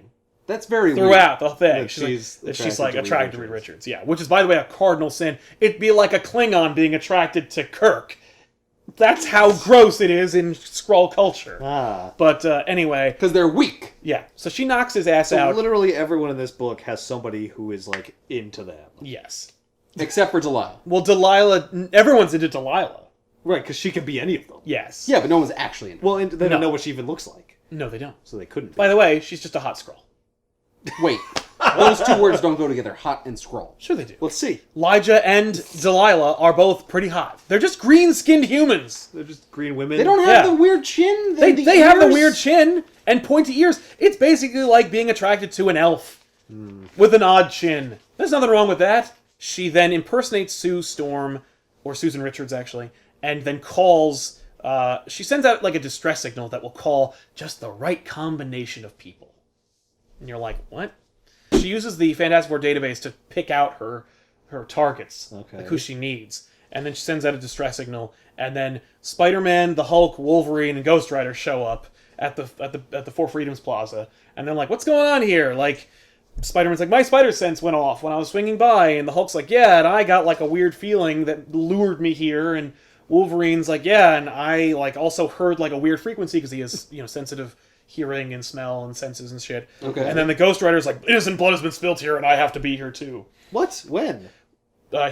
[SPEAKER 3] That's very
[SPEAKER 1] throughout the thing.
[SPEAKER 2] That
[SPEAKER 1] She's
[SPEAKER 2] she's
[SPEAKER 1] like
[SPEAKER 2] attracted to
[SPEAKER 1] attracted to
[SPEAKER 2] Reed
[SPEAKER 1] Reed Richards. Yeah, which is by the way a cardinal sin. It'd be like a Klingon being attracted to Kirk. That's how gross it is in Skrull culture.
[SPEAKER 2] Ah.
[SPEAKER 1] But anyway,
[SPEAKER 3] Because they're weak.
[SPEAKER 1] yeah. So she knocks his ass
[SPEAKER 2] So
[SPEAKER 1] out.
[SPEAKER 2] literally everyone in this book has somebody who is like into them.
[SPEAKER 1] Yes.
[SPEAKER 3] Except for Delilah.
[SPEAKER 1] Well, Delilah. Everyone's into Delilah.
[SPEAKER 2] Right, because she can be any of them.
[SPEAKER 1] Yes.
[SPEAKER 3] Yeah, but no one's actually in it.
[SPEAKER 2] Well, and they
[SPEAKER 1] No.
[SPEAKER 2] don't know what she even looks like,
[SPEAKER 1] No, they don't.
[SPEAKER 2] so they couldn't.
[SPEAKER 1] By the way, she's just a hot Skrull.
[SPEAKER 3] Wait. Those two words don't go together. Hot and scroll.
[SPEAKER 1] Sure they do.
[SPEAKER 2] Let's see.
[SPEAKER 1] Elijah and Delilah are both pretty hot. They're just green-skinned humans.
[SPEAKER 2] They're just green women.
[SPEAKER 3] They don't have
[SPEAKER 1] Yeah.
[SPEAKER 3] the weird chin.
[SPEAKER 1] They have the weird chin and pointy ears. It's basically like being attracted to an elf with an odd chin. There's nothing wrong with that. She then impersonates Sue Storm, or Susan Richards actually, and then calls. She sends out like a distress signal that will call just the right combination of people. And you're like, what? She uses the Fantastic Four database to pick out her targets,
[SPEAKER 2] Okay.
[SPEAKER 1] like who she needs. And then she sends out a distress signal, and then Spider-Man, the Hulk, Wolverine, and Ghost Rider show up at the Four Freedoms Plaza, and they're like, "What's going on here?" Like, Spider-Man's like, "My spider sense went off when I was swinging by," and the Hulk's like, "Yeah, and I got like a weird feeling that lured me here," and Wolverine's like, "Yeah, and I like also heard like a weird frequency because he has sensitive hearing and smell and senses and shit."
[SPEAKER 3] Okay.
[SPEAKER 1] And then the Ghost Rider's like, "Innocent blood has been spilled here, and I have to be here too."
[SPEAKER 2] What? When?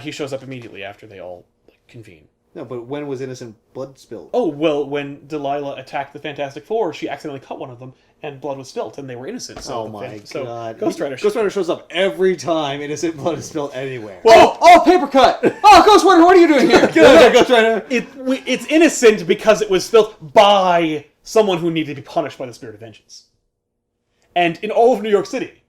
[SPEAKER 1] He shows up immediately after they all convene.
[SPEAKER 2] No, but when was innocent blood spilled?
[SPEAKER 1] Oh, well, when Delilah attacked the Fantastic Four, she accidentally cut one of them, and blood was spilt, and they were innocent. So
[SPEAKER 2] Oh my
[SPEAKER 1] so
[SPEAKER 2] god!
[SPEAKER 1] Ghost Rider.
[SPEAKER 2] Ghost Rider shows up every time innocent blood is spilled anywhere.
[SPEAKER 3] Oh, paper cut. Oh, Ghost Rider, what are you doing here?
[SPEAKER 2] Ghost Rider.
[SPEAKER 1] It's innocent because it was spilt by someone who needed to be punished by the Spirit of Vengeance. And in all of New York City,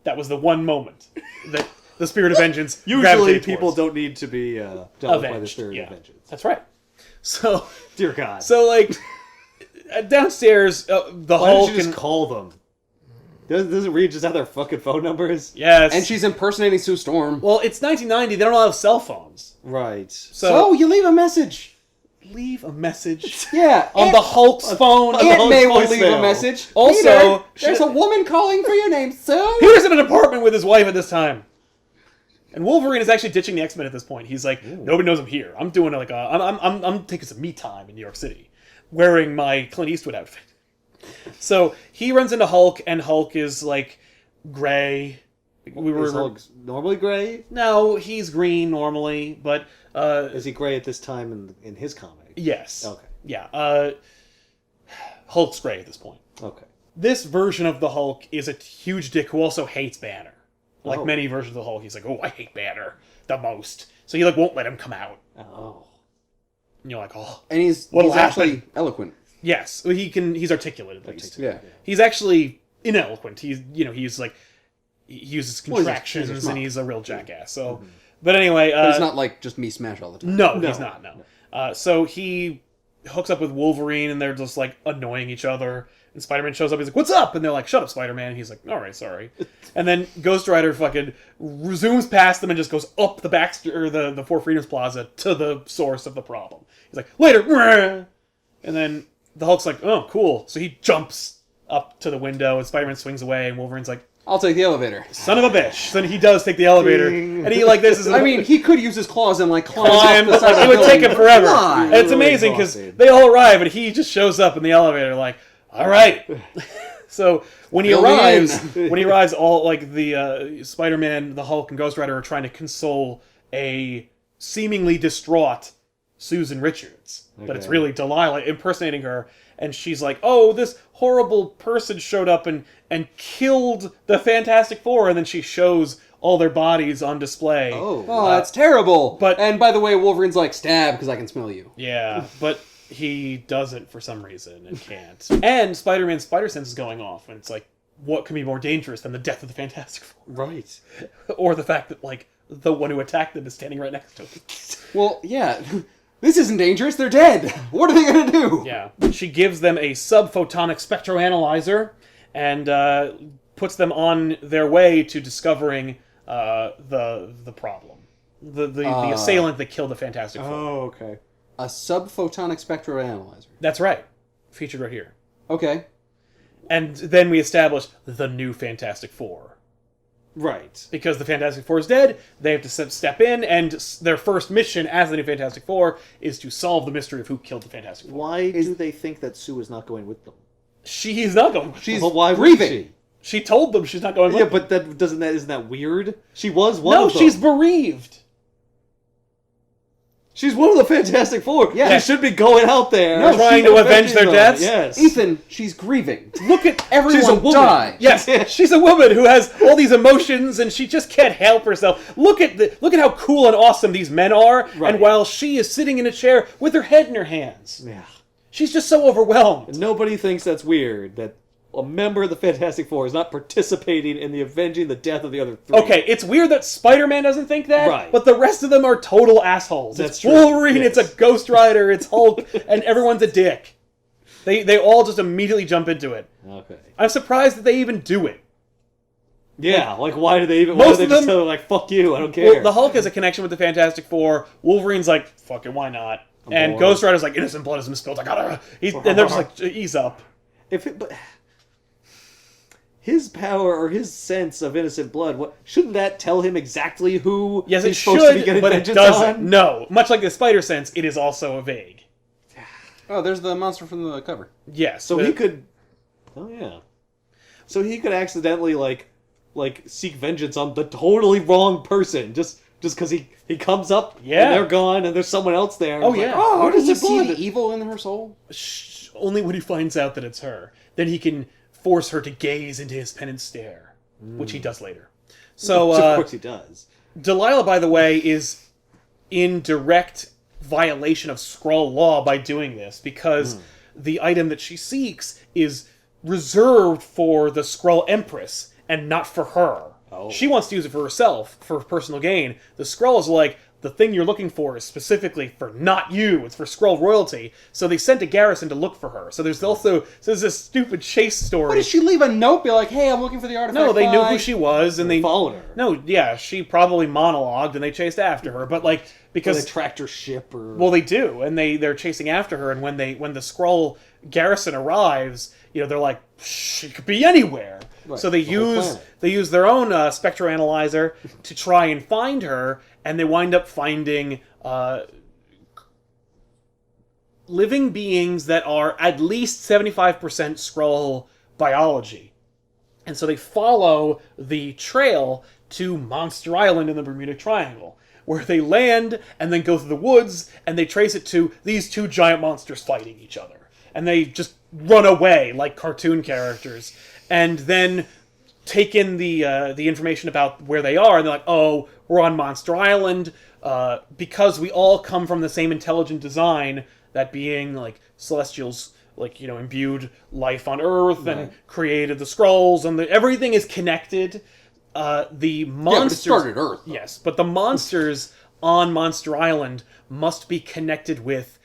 [SPEAKER 1] that was the one moment that the Spirit of Vengeance
[SPEAKER 2] Usually,
[SPEAKER 1] gravitated
[SPEAKER 2] people
[SPEAKER 1] towards.
[SPEAKER 2] don't need to be dealt with by the
[SPEAKER 1] Avenged,
[SPEAKER 2] spirit
[SPEAKER 1] yeah.
[SPEAKER 2] of vengeance.
[SPEAKER 1] That's right. So,
[SPEAKER 2] Dear God.
[SPEAKER 1] like, downstairs, the
[SPEAKER 2] Why
[SPEAKER 1] Hulk
[SPEAKER 2] did you just
[SPEAKER 1] and...
[SPEAKER 2] call them? Doesn't Reed just have their fucking phone numbers?
[SPEAKER 1] Yes.
[SPEAKER 3] And she's impersonating Sue Storm.
[SPEAKER 1] Well, it's 1990. They don't have cell phones.
[SPEAKER 2] Right.
[SPEAKER 3] So you leave a message.
[SPEAKER 1] Leave a message
[SPEAKER 3] Yeah.
[SPEAKER 1] on the Hulk's phone.
[SPEAKER 2] the
[SPEAKER 3] Aunt
[SPEAKER 2] Hulk's
[SPEAKER 3] May will leave a
[SPEAKER 2] voicemail.
[SPEAKER 3] message.
[SPEAKER 1] Also,
[SPEAKER 3] Peter, there's a woman calling for your name, Sue.
[SPEAKER 1] Peter's in an apartment with his wife at this time. And Wolverine is actually ditching the X-Men at this point. He's like, nobody knows I'm here. I'm doing like I'm taking some me time in New York City, wearing my Clint Eastwood outfit. So he runs into Hulk, and Hulk is like gray.
[SPEAKER 2] Is Hulk normally gray?
[SPEAKER 1] No, he's green normally, but
[SPEAKER 2] Is he gray at this time in his comic?
[SPEAKER 1] yes,
[SPEAKER 2] Okay.
[SPEAKER 1] yeah. Hulk's gray at this point.
[SPEAKER 2] Okay.
[SPEAKER 1] This version of the Hulk is a huge dick who also hates Banner. Like
[SPEAKER 2] Oh.
[SPEAKER 1] many versions of the Hulk, he's like, "Oh, I hate Banner the most." So he like won't let him come out.
[SPEAKER 2] Oh.
[SPEAKER 1] And you're like, "Oh,
[SPEAKER 3] And he's
[SPEAKER 1] What'll
[SPEAKER 3] actually eloquent.
[SPEAKER 1] yes." Well, he's articulate at least.
[SPEAKER 3] Yeah.
[SPEAKER 1] He's actually ineloquent. He's like he uses
[SPEAKER 3] Well, he's a
[SPEAKER 1] contractions
[SPEAKER 3] smart.
[SPEAKER 1] and he's a real jackass. So, but anyway,
[SPEAKER 3] But it's not like just me smash all the time.
[SPEAKER 1] no,
[SPEAKER 2] No.
[SPEAKER 1] he's not. No. So he hooks up with Wolverine, and they're just like annoying each other. And Spider-Man shows up, he's like, "What's up?" And they're like, "Shut up, Spider-Man." And he's like, "All right, sorry." And then Ghost Rider fucking zooms past them and just goes up the Baxter, or the Four Freedoms Plaza to the source of the problem. He's like, "Later!" And then the Hulk's like, "Oh, cool." So he jumps up to the window, and Spider-Man swings away, and Wolverine's like,
[SPEAKER 3] I'll take the elevator.
[SPEAKER 1] "Son of a bitch." Then he does take the elevator, and he like this is.
[SPEAKER 3] I mean, he could use his claws and like climb up the side of the
[SPEAKER 1] It would take
[SPEAKER 3] building,
[SPEAKER 1] him forever.
[SPEAKER 3] but
[SPEAKER 1] And it's amazing because they all arrive, and he just shows up in the elevator, like, "All right." So when he arrives, all like the Spider-Man, the Hulk, and Ghost Rider are trying to console a seemingly distraught Susan Richards, but it's really Delilah impersonating her, and she's like, "Oh, this horrible person showed up and killed the Fantastic Four," and then she shows all their bodies on display.
[SPEAKER 3] Oh, that's terrible.
[SPEAKER 1] But
[SPEAKER 3] and by the way, Wolverine's like, "Stab, because I can smell you."
[SPEAKER 1] yeah, but he doesn't for some reason and can't. And Spider-Man's spider sense is going off, and it's like, what can be more dangerous than the death of the Fantastic Four?
[SPEAKER 2] Right.
[SPEAKER 1] Or the fact that, like, the one who attacked them is standing right next to him.
[SPEAKER 3] Well, yeah. This isn't dangerous. They're dead. What are they going to do?
[SPEAKER 1] Yeah. She gives them a subphotonic spectroanalyzer and puts them on their way to discovering the problem. The assailant that killed the Fantastic Four.
[SPEAKER 2] Oh, okay.
[SPEAKER 3] A subphotonic spectroanalyzer.
[SPEAKER 1] That's right. Featured right here.
[SPEAKER 3] Okay.
[SPEAKER 1] And then we establish the new Fantastic Four.
[SPEAKER 2] Right.
[SPEAKER 1] Because the Fantastic Four is dead, they have to step in, and their first mission as the new Fantastic Four is to solve the mystery of who killed the Fantastic Four.
[SPEAKER 2] Why do they think that Sue is not going with them?
[SPEAKER 1] She is not going with
[SPEAKER 3] She's
[SPEAKER 1] them.
[SPEAKER 2] Well, why would
[SPEAKER 3] grieving.
[SPEAKER 2] she?
[SPEAKER 1] She told them she's not going with
[SPEAKER 2] Yeah,
[SPEAKER 1] them.
[SPEAKER 2] but isn't that weird? She was one
[SPEAKER 1] No,
[SPEAKER 2] of them.
[SPEAKER 1] she's bereaved.
[SPEAKER 2] She's one of the Fantastic Four.
[SPEAKER 3] Yeah.
[SPEAKER 2] She should be going out there.
[SPEAKER 1] No, trying to avenge their deaths?
[SPEAKER 2] Yes.
[SPEAKER 3] Ethan, she's grieving.
[SPEAKER 1] Look at
[SPEAKER 3] Everyone
[SPEAKER 2] She's a woman.
[SPEAKER 3] died.
[SPEAKER 1] Yes, she's a woman who has all these emotions, and she just can't help herself. Look at how cool and awesome these men are,
[SPEAKER 2] Right.
[SPEAKER 1] and while she is sitting in a chair with her head in her hands,
[SPEAKER 2] Yeah.
[SPEAKER 1] she's just so overwhelmed.
[SPEAKER 2] Nobody thinks that's weird that a member of the Fantastic Four is not participating in the avenging the death of the other three.
[SPEAKER 1] Okay, it's weird that Spider-Man doesn't think that,
[SPEAKER 2] Right.
[SPEAKER 1] but the rest of them are total assholes.
[SPEAKER 2] That's
[SPEAKER 1] It's
[SPEAKER 2] true.
[SPEAKER 1] Wolverine,
[SPEAKER 2] Yes.
[SPEAKER 1] it's a Ghost Rider, it's Hulk, and everyone's a dick. They all just immediately jump into it.
[SPEAKER 2] Okay.
[SPEAKER 1] I'm surprised that they even do it.
[SPEAKER 2] Yeah, like why do they even?
[SPEAKER 1] Most
[SPEAKER 2] Why do they
[SPEAKER 1] of
[SPEAKER 2] just
[SPEAKER 1] them-
[SPEAKER 2] tell her like "fuck you"? I don't care.
[SPEAKER 1] Well, the Hulk has a connection with the Fantastic Four. Wolverine's like, fuck it, why not? And
[SPEAKER 2] bored.
[SPEAKER 1] Ghost Rider's like, innocent blood isn't spilled. I gotta. And they're just like, ease up.
[SPEAKER 2] But his power or his sense of innocent blood, what shouldn't that tell him exactly who
[SPEAKER 1] Yes,
[SPEAKER 2] he's
[SPEAKER 1] it
[SPEAKER 2] supposed to be
[SPEAKER 1] should,
[SPEAKER 2] getting
[SPEAKER 1] but it
[SPEAKER 2] vengeance
[SPEAKER 1] doesn't.
[SPEAKER 2] on?
[SPEAKER 1] No. Much like the Spider Sense, it is also vague.
[SPEAKER 3] Oh, there's the monster from the cover.
[SPEAKER 1] Yes.
[SPEAKER 2] So he could. Oh yeah. So he could accidentally like seek vengeance on the totally wrong person just because he comes up
[SPEAKER 1] Yeah.
[SPEAKER 2] and they're gone and there's someone else there.
[SPEAKER 1] Oh,
[SPEAKER 2] It's like,
[SPEAKER 1] yeah.
[SPEAKER 2] oh,
[SPEAKER 3] How does he
[SPEAKER 2] innocent
[SPEAKER 3] see
[SPEAKER 2] blood.
[SPEAKER 3] the evil in her soul?
[SPEAKER 1] Only when he finds out that it's her. Then he can force her to gaze into his penance stare, which he does later. So,
[SPEAKER 2] Which of course he does.
[SPEAKER 1] Delilah, by the way, is in direct violation of Skrull law by doing this, because the item that she seeks is reserved for the Skrull Empress and not for her.
[SPEAKER 2] Oh.
[SPEAKER 1] She wants to use it for herself, for personal gain. The Skrull is like, the thing you're looking for is specifically for not you. It's for Skrull royalty. So they sent a garrison to look for her. So there's this stupid chase story.
[SPEAKER 3] What, did she leave a note? Be like, hey, I'm looking for the artifact.
[SPEAKER 1] No, they knew
[SPEAKER 3] Bye.
[SPEAKER 1] who she was, and they
[SPEAKER 2] followed her.
[SPEAKER 1] No, yeah, she probably monologued, and they chased after her. But like,
[SPEAKER 2] Or
[SPEAKER 1] because
[SPEAKER 2] they tracked her ship or
[SPEAKER 1] well, they do, and they're chasing after her. And when the Skrull garrison arrives, they're like, she could be anywhere.
[SPEAKER 2] Right,
[SPEAKER 1] So they
[SPEAKER 2] the whole
[SPEAKER 1] use
[SPEAKER 2] planet.
[SPEAKER 1] their own spectroanalyzer to try and find her, and they wind up finding living beings that are at least 75% Skrull biology. And so they follow the trail to Monster Island in the Bermuda Triangle, where they land and then go through the woods, and they trace it to these two giant monsters fighting each other. And they just run away like cartoon characters, and then take in the information about where they are, and they're like, oh, we're on Monster Island, because we all come from the same intelligent design, that being, like, Celestials, like, imbued life on Earth and created the Skrulls, and everything is connected. The monsters...
[SPEAKER 3] Yeah, but it started Earth. Though.
[SPEAKER 1] Yes, but the monsters on Monster Island must be connected with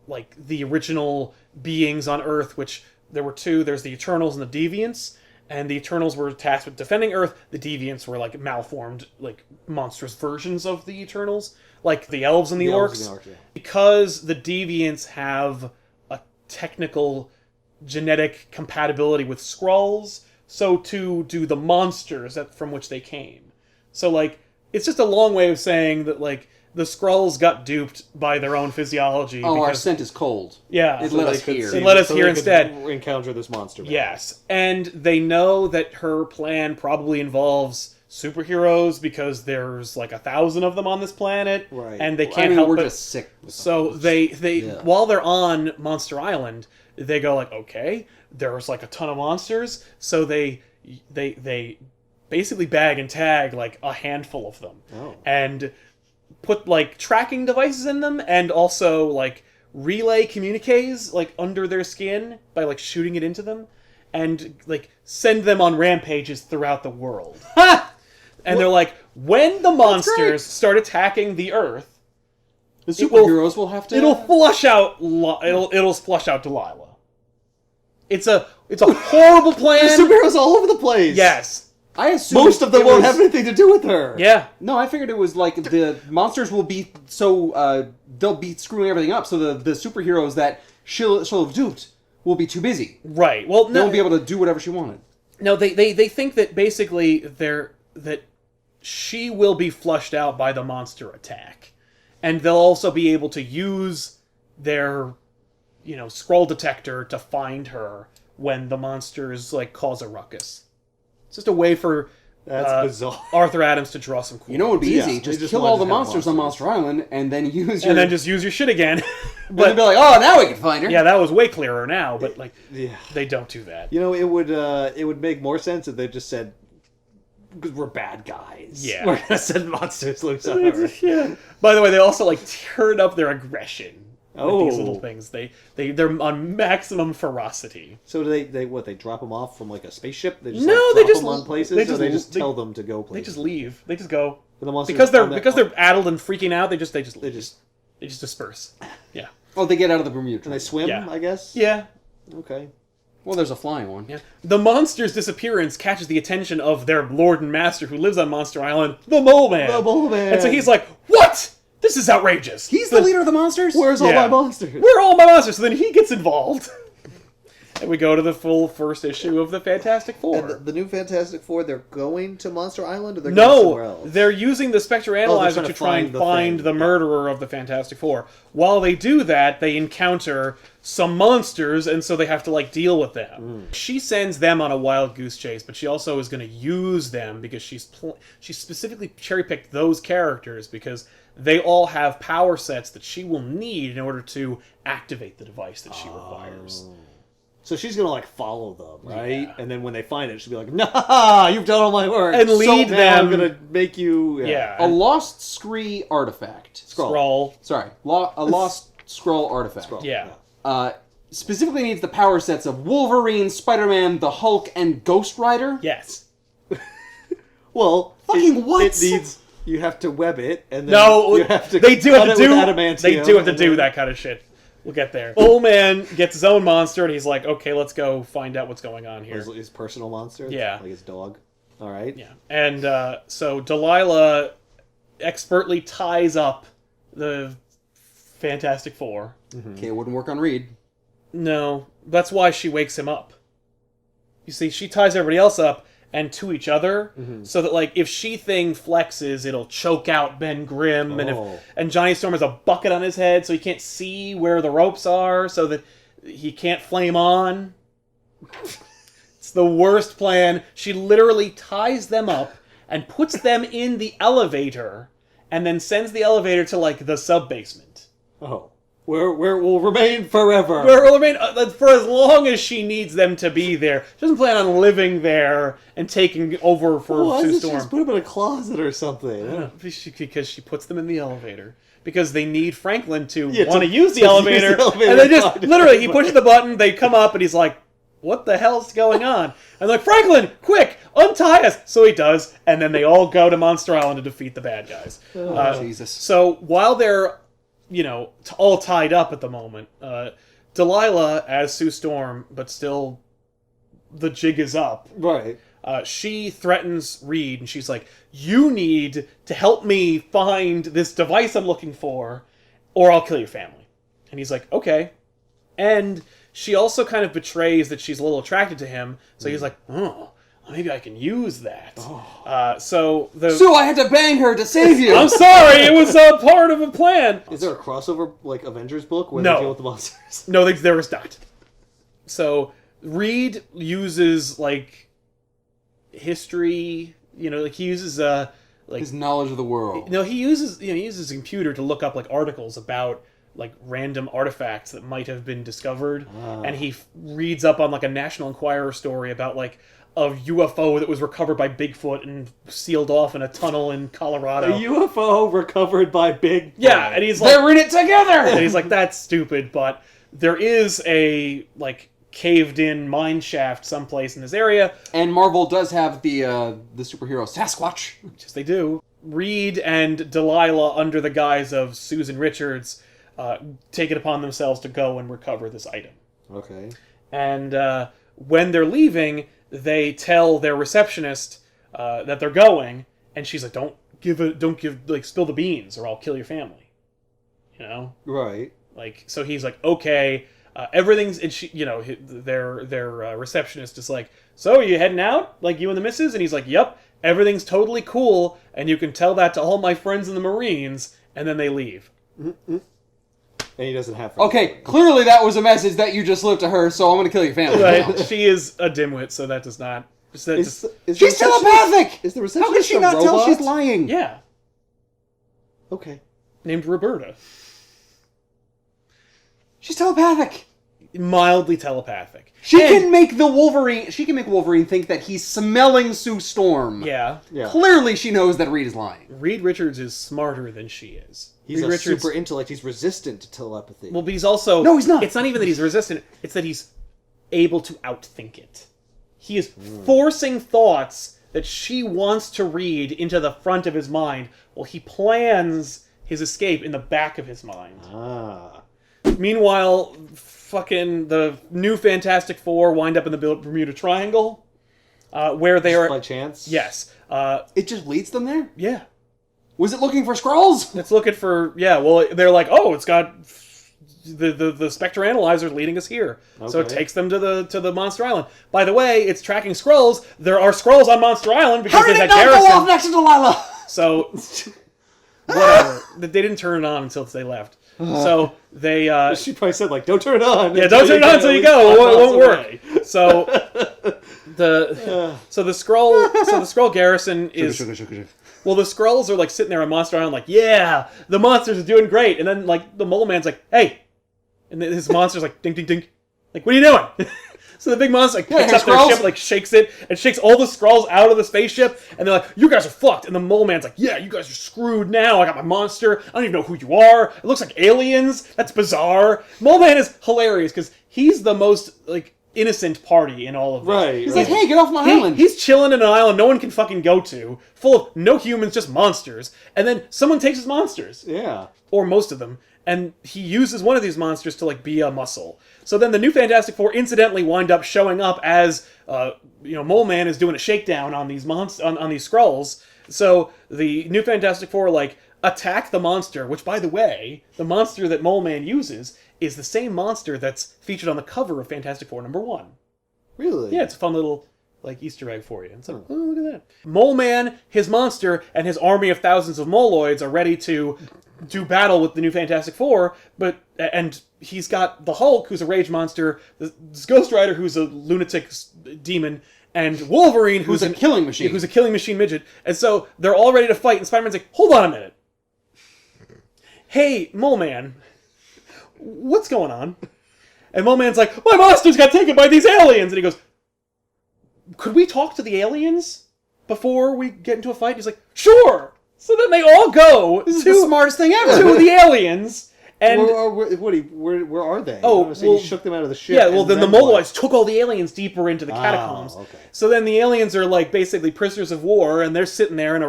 [SPEAKER 1] like the original beings on Earth, which there were two. There's the Eternals and the Deviants. And the Eternals were tasked with defending Earth. The Deviants were like malformed, like monstrous versions of the Eternals, like the elves and the orcs.
[SPEAKER 2] Yeah.
[SPEAKER 1] Because the Deviants have a technical genetic compatibility with Skrulls, so too do the monsters from which they came. So like, it's just a long way of saying that like the Skrulls got duped by their own physiology.
[SPEAKER 3] Oh, our scent is cold.
[SPEAKER 1] Yeah,
[SPEAKER 3] It let us here.
[SPEAKER 1] It let us
[SPEAKER 2] so
[SPEAKER 1] here
[SPEAKER 2] they could
[SPEAKER 1] instead.
[SPEAKER 2] Encounter this monster.
[SPEAKER 1] Yes, and they know that her plan probably involves superheroes because there's like 1,000 of them on this planet,
[SPEAKER 2] Right.
[SPEAKER 1] and they can't help
[SPEAKER 3] we're
[SPEAKER 1] but...
[SPEAKER 3] just sick.
[SPEAKER 1] So they while they're on Monster Island, they go like, okay, there's like a ton of monsters, so they basically bag and tag like a handful of them, and put like tracking devices in them, and also like relay communiques like under their skin by like shooting it into them, and like send them on rampages throughout the world. And they're like, when the monsters start attacking the Earth,
[SPEAKER 3] The superheroes will have to...
[SPEAKER 1] it'll flush out it'll flush out Delilah. It's a horrible plan.
[SPEAKER 2] There's superheroes all over the place.
[SPEAKER 1] Yes.
[SPEAKER 3] I assume
[SPEAKER 2] Most of them won't have anything to do with her.
[SPEAKER 1] Yeah.
[SPEAKER 3] No, I figured it was like the monsters will be so... they'll be screwing everything up, so the superheroes that she'll have duped will be too busy.
[SPEAKER 1] Right. Well,
[SPEAKER 3] They won't be able to do whatever she wanted.
[SPEAKER 1] No, they think that basically that she will be flushed out by the monster attack. And they'll also be able to use their, Skrull detector to find her when the monsters, like, cause a ruckus. It's just a way for
[SPEAKER 2] That's bizarre.
[SPEAKER 1] Arthur Adams to draw some cool...
[SPEAKER 3] You know what would be
[SPEAKER 2] Yeah,
[SPEAKER 3] easy?
[SPEAKER 2] they
[SPEAKER 3] Just
[SPEAKER 2] just
[SPEAKER 3] kill
[SPEAKER 2] wanted
[SPEAKER 3] all the
[SPEAKER 2] to have
[SPEAKER 3] monsters on Monster Island, and then use your...
[SPEAKER 1] And then just use your shit again.
[SPEAKER 3] but
[SPEAKER 1] But
[SPEAKER 3] be like, oh, now we can find her.
[SPEAKER 1] yeah, that was way clearer now, but, like,
[SPEAKER 2] Yeah.
[SPEAKER 1] they don't do that.
[SPEAKER 2] It would make more sense if they just said, because we're bad guys.
[SPEAKER 1] Yeah.
[SPEAKER 2] We're gonna send monsters loose on Earth.
[SPEAKER 1] Yeah. By the way, they also, like, turn up their aggression. With these little
[SPEAKER 2] Oh.
[SPEAKER 1] things. They're on maximum ferocity.
[SPEAKER 2] So do they drop them off from like a spaceship? They just
[SPEAKER 1] No,
[SPEAKER 2] like,
[SPEAKER 1] they
[SPEAKER 2] drop
[SPEAKER 1] just-
[SPEAKER 2] them on places,
[SPEAKER 1] they
[SPEAKER 2] or
[SPEAKER 1] just-
[SPEAKER 2] they just
[SPEAKER 1] they-
[SPEAKER 2] tell them to go
[SPEAKER 1] They
[SPEAKER 2] places.
[SPEAKER 1] just leave. They just go.
[SPEAKER 2] The monsters
[SPEAKER 1] Because
[SPEAKER 2] on that-
[SPEAKER 1] they're addled and freaking out, they just
[SPEAKER 2] they
[SPEAKER 1] leave.
[SPEAKER 2] just
[SPEAKER 1] They just disperse. Yeah.
[SPEAKER 3] Oh, they get out of the Bermuda
[SPEAKER 2] and they
[SPEAKER 3] Triangle.
[SPEAKER 2] swim.
[SPEAKER 1] Yeah.
[SPEAKER 2] I guess.
[SPEAKER 1] Yeah.
[SPEAKER 2] Okay.
[SPEAKER 3] Well, there's a flying one.
[SPEAKER 1] Yeah. The monster's disappearance catches the attention of their lord and master who lives on Monster Island, the Mole Man.
[SPEAKER 2] The Mole Man.
[SPEAKER 1] And so he's like, "What? This is outrageous.
[SPEAKER 3] He's the leader of the monsters?
[SPEAKER 2] Where's all
[SPEAKER 1] Yeah.
[SPEAKER 2] my monsters?
[SPEAKER 1] Where are all my monsters?" So then he gets involved. And we go to the full first issue of the Fantastic Four.
[SPEAKER 2] And the new Fantastic Four, they're going to Monster Island, or they're going somewhere
[SPEAKER 1] No,
[SPEAKER 2] else?
[SPEAKER 1] they're using the Spectre Analyzer
[SPEAKER 2] trying
[SPEAKER 1] to
[SPEAKER 2] to
[SPEAKER 1] try and
[SPEAKER 2] find the
[SPEAKER 1] find
[SPEAKER 2] thing.
[SPEAKER 1] the murderer of the Fantastic Four. While they do that, they encounter some monsters, and so they have to, like, deal with them. She sends them on a wild goose chase, but she also is going to use them because she specifically cherry-picked those characters because they all have power sets that she will need in order to activate the device that she requires.
[SPEAKER 2] So she's gonna like follow them, right?
[SPEAKER 1] Yeah.
[SPEAKER 2] And then when they find it, she'll be like, "Nah, you've done all my work,
[SPEAKER 1] And lead
[SPEAKER 2] now
[SPEAKER 1] them-
[SPEAKER 2] I'm gonna make you."
[SPEAKER 1] Yeah.
[SPEAKER 3] A lost Scree artifact.
[SPEAKER 1] Skrull.
[SPEAKER 3] Sorry. A lost Skrull artifact.
[SPEAKER 2] Skrull.
[SPEAKER 1] Yeah.
[SPEAKER 3] Specifically needs the power sets of Wolverine, Spider-Man, the Hulk, and Ghost Rider.
[SPEAKER 1] Yes.
[SPEAKER 2] Well,
[SPEAKER 3] Fucking what?
[SPEAKER 2] It needs. You have to web it, and then
[SPEAKER 1] No,
[SPEAKER 2] you have to.
[SPEAKER 1] they do
[SPEAKER 2] cut
[SPEAKER 1] have to
[SPEAKER 2] it
[SPEAKER 1] do.
[SPEAKER 2] with adamantium,
[SPEAKER 1] They do have to
[SPEAKER 2] and
[SPEAKER 1] do
[SPEAKER 2] then-
[SPEAKER 1] that kind of shit. We'll get there. Old Man gets his own monster, and he's like, "Okay, let's go find out what's going on here."
[SPEAKER 2] His personal monster.
[SPEAKER 1] Yeah.
[SPEAKER 2] Like his dog. All right.
[SPEAKER 1] Yeah, and so Delilah expertly ties up the Fantastic Four.
[SPEAKER 3] Okay, it wouldn't work on Reed.
[SPEAKER 1] No, that's why she wakes him up. You see, she ties everybody else up and to each other, so that like if she thing flexes, it'll choke out Ben Grimm,
[SPEAKER 2] Oh.
[SPEAKER 1] and Johnny Storm has a bucket on his head, so he can't see where the ropes are, so that he can't flame on. It's the worst plan. She literally ties them up and puts them in the elevator, and then sends the elevator to like the sub-basement.
[SPEAKER 2] Oh. Where it will remain forever.
[SPEAKER 1] Where it will remain for as long as she needs them to be there. She doesn't plan on living there and taking over for
[SPEAKER 2] Why
[SPEAKER 1] Sue
[SPEAKER 2] doesn't she
[SPEAKER 1] Storm.
[SPEAKER 2] just put him in a closet or something?
[SPEAKER 1] Because she puts them in the elevator. Because they need Franklin to
[SPEAKER 2] Yeah,
[SPEAKER 1] want to
[SPEAKER 2] to
[SPEAKER 1] use the
[SPEAKER 2] use
[SPEAKER 1] elevator.
[SPEAKER 2] the elevator
[SPEAKER 1] And they
[SPEAKER 2] to
[SPEAKER 1] just,
[SPEAKER 2] find
[SPEAKER 1] literally, he pushes the button, they come up, and he's like, "What the hell's going on?" And they're like, "Franklin, quick, untie us!" So he does, and then they all go to Monster Island to defeat the bad guys.
[SPEAKER 3] Jesus.
[SPEAKER 1] So while they're all tied up at the moment. Delilah as Sue Storm, but still the jig is up.
[SPEAKER 2] Right.
[SPEAKER 1] She threatens Reed, and she's like, "You need to help me find this device I'm looking for, or I'll kill your family." And he's like, "Okay." And she also kind of betrays that she's a little attracted to him, so he's like, "Oh, maybe I can use that." Oh.
[SPEAKER 3] Sue, I had to bang her to save you!
[SPEAKER 1] I'm sorry, it was a part of a plan.
[SPEAKER 2] Is there a crossover, like, Avengers book where
[SPEAKER 1] No.
[SPEAKER 2] they deal with the monsters?
[SPEAKER 1] No, there is not. So, Reed uses, like, history, he uses,
[SPEAKER 3] His knowledge of the world.
[SPEAKER 1] No, he uses his computer to look up, like, articles about, like, random artifacts that might have been discovered, and he reads up on, like, a National Enquirer story about, like, a UFO that was recovered by Bigfoot and sealed off in a tunnel in Colorado.
[SPEAKER 2] A UFO recovered by Bigfoot.
[SPEAKER 1] Yeah, and he's like...
[SPEAKER 3] They're in it together!
[SPEAKER 1] And he's like, that's stupid, but there is a, like, caved-in mine shaft someplace in this area.
[SPEAKER 3] And Marvel does have the superhero Sasquatch.
[SPEAKER 1] Yes, they do. Reed and Delilah, under the guise of Susan Richards, take it upon themselves to go and recover this item.
[SPEAKER 2] Okay.
[SPEAKER 1] And when they're leaving, they tell their receptionist that they're going, and she's like, "Don't spill the beans, or I'll kill your family."
[SPEAKER 2] Right.
[SPEAKER 1] Like, so he's like, "Okay." Everything's, and she, their receptionist is like, "So, you heading out? Like, you and the missus?" And he's like, "Yep, everything's totally cool, and you can tell that to all my friends in the Marines," and then they leave.
[SPEAKER 2] Mm-hmm. And he doesn't have friends.
[SPEAKER 3] Okay, clearly that was a message that you just slipped to her, so I'm gonna kill your family.
[SPEAKER 1] Right? She is a dimwit, so that does not...
[SPEAKER 3] She's telepathic!
[SPEAKER 2] Is the receptionist
[SPEAKER 3] How can she not tell she's lying?
[SPEAKER 1] Yeah.
[SPEAKER 2] Okay.
[SPEAKER 1] Named Roberta.
[SPEAKER 3] She's telepathic.
[SPEAKER 1] Mildly telepathic.
[SPEAKER 3] She can make Wolverine think that he's smelling Sue Storm.
[SPEAKER 1] Yeah.
[SPEAKER 3] Clearly she knows that Reed is lying.
[SPEAKER 1] Reed Richards is smarter than she is.
[SPEAKER 2] He's
[SPEAKER 1] Reed
[SPEAKER 2] a super intellect. He's resistant to telepathy.
[SPEAKER 1] Well, but he's also...
[SPEAKER 3] No, he's not.
[SPEAKER 1] It's not even that he's resistant. It's that he's able to outthink it. He is forcing thoughts that she wants to read into the front of his mind while he plans his escape in the back of his mind.
[SPEAKER 2] Ah.
[SPEAKER 1] Meanwhile, fucking the new Fantastic Four wind up in the Bermuda Triangle, where they are...
[SPEAKER 2] by chance?
[SPEAKER 1] Yes.
[SPEAKER 3] It just leads them there?
[SPEAKER 1] Yeah.
[SPEAKER 3] Was it looking for Skrulls?
[SPEAKER 1] It's looking for... Yeah, well, they're like, "Oh, it's got... The Spectre Analyzer leading us here." Okay. So it takes them to the Monster Island. By the way, it's tracking Skrulls. There are Skrulls on Monster Island because
[SPEAKER 3] How did
[SPEAKER 1] there's
[SPEAKER 3] it
[SPEAKER 1] that
[SPEAKER 3] not
[SPEAKER 1] garrison.
[SPEAKER 3] go off next to Delilah?
[SPEAKER 1] So... Whatever. They didn't turn it on until they left. So they...
[SPEAKER 2] She probably said, like, "Don't turn it on."
[SPEAKER 1] Yeah, don't turn it on until you go. It won't work. So the Skrull garrison is... Well, the Skrulls are, like, sitting there on Monster Island, like, "Yeah, the monsters are doing great." And then, like, the Mole Man's like, "Hey." And then his monster's like, "Dink, dink, dink." Like, "What are you doing?" So the big monster, like, picks up their ship, like, shakes it, and shakes all the Skrulls out of the spaceship, and they're like, "You guys are fucked." And the Mole Man's like, "Yeah, you guys are screwed now. I got my monster. I don't even know who you are. It looks like aliens. That's bizarre." Mole Man is hilarious, because he's the most, like, innocent party in all of this.
[SPEAKER 2] Right.
[SPEAKER 3] He's like, "Hey, get off my island."
[SPEAKER 1] He's chilling in an island no one can fucking go to, full of no humans, just monsters. And then someone takes his monsters.
[SPEAKER 2] Yeah.
[SPEAKER 1] Or most of them. And he uses one of these monsters to, like, be a muscle. So then the new Fantastic Four incidentally wind up showing up as, Mole Man is doing a shakedown on these on these Skrulls. So the new Fantastic Four, like, attack the monster, which, by the way, the monster that Mole Man uses is the same monster that's featured on the cover of Fantastic Four #1.
[SPEAKER 2] Really?
[SPEAKER 1] Yeah, it's a fun little, like, Easter egg for you. It's like, oh, look at that. Mole Man, his monster, and his army of thousands of moloids are ready to do battle with the new Fantastic Four, and he's got the Hulk, who's a rage monster, this Ghost Rider, who's a lunatic demon, and Wolverine,
[SPEAKER 3] who's a killing machine.
[SPEAKER 1] Who's a killing machine midget. And so they're all ready to fight, and Spider-Man's like, "Hold on a minute. Hey, Mole Man, what's going on?" And Mole Man's like, "My monsters got taken by these aliens!" And he goes, "Could we talk to the aliens before we get into a fight?" He's like, "Sure!" So then they all go
[SPEAKER 3] This is the smartest thing ever.
[SPEAKER 1] to the aliens. And
[SPEAKER 2] where are they?
[SPEAKER 1] Oh,
[SPEAKER 2] he shook them out of the ship.
[SPEAKER 1] yeah, well, then the
[SPEAKER 2] what?
[SPEAKER 1] Moloids took all the aliens deeper into the catacombs.
[SPEAKER 2] Okay.
[SPEAKER 1] So then the aliens are, like, basically prisoners of war, and they're sitting there in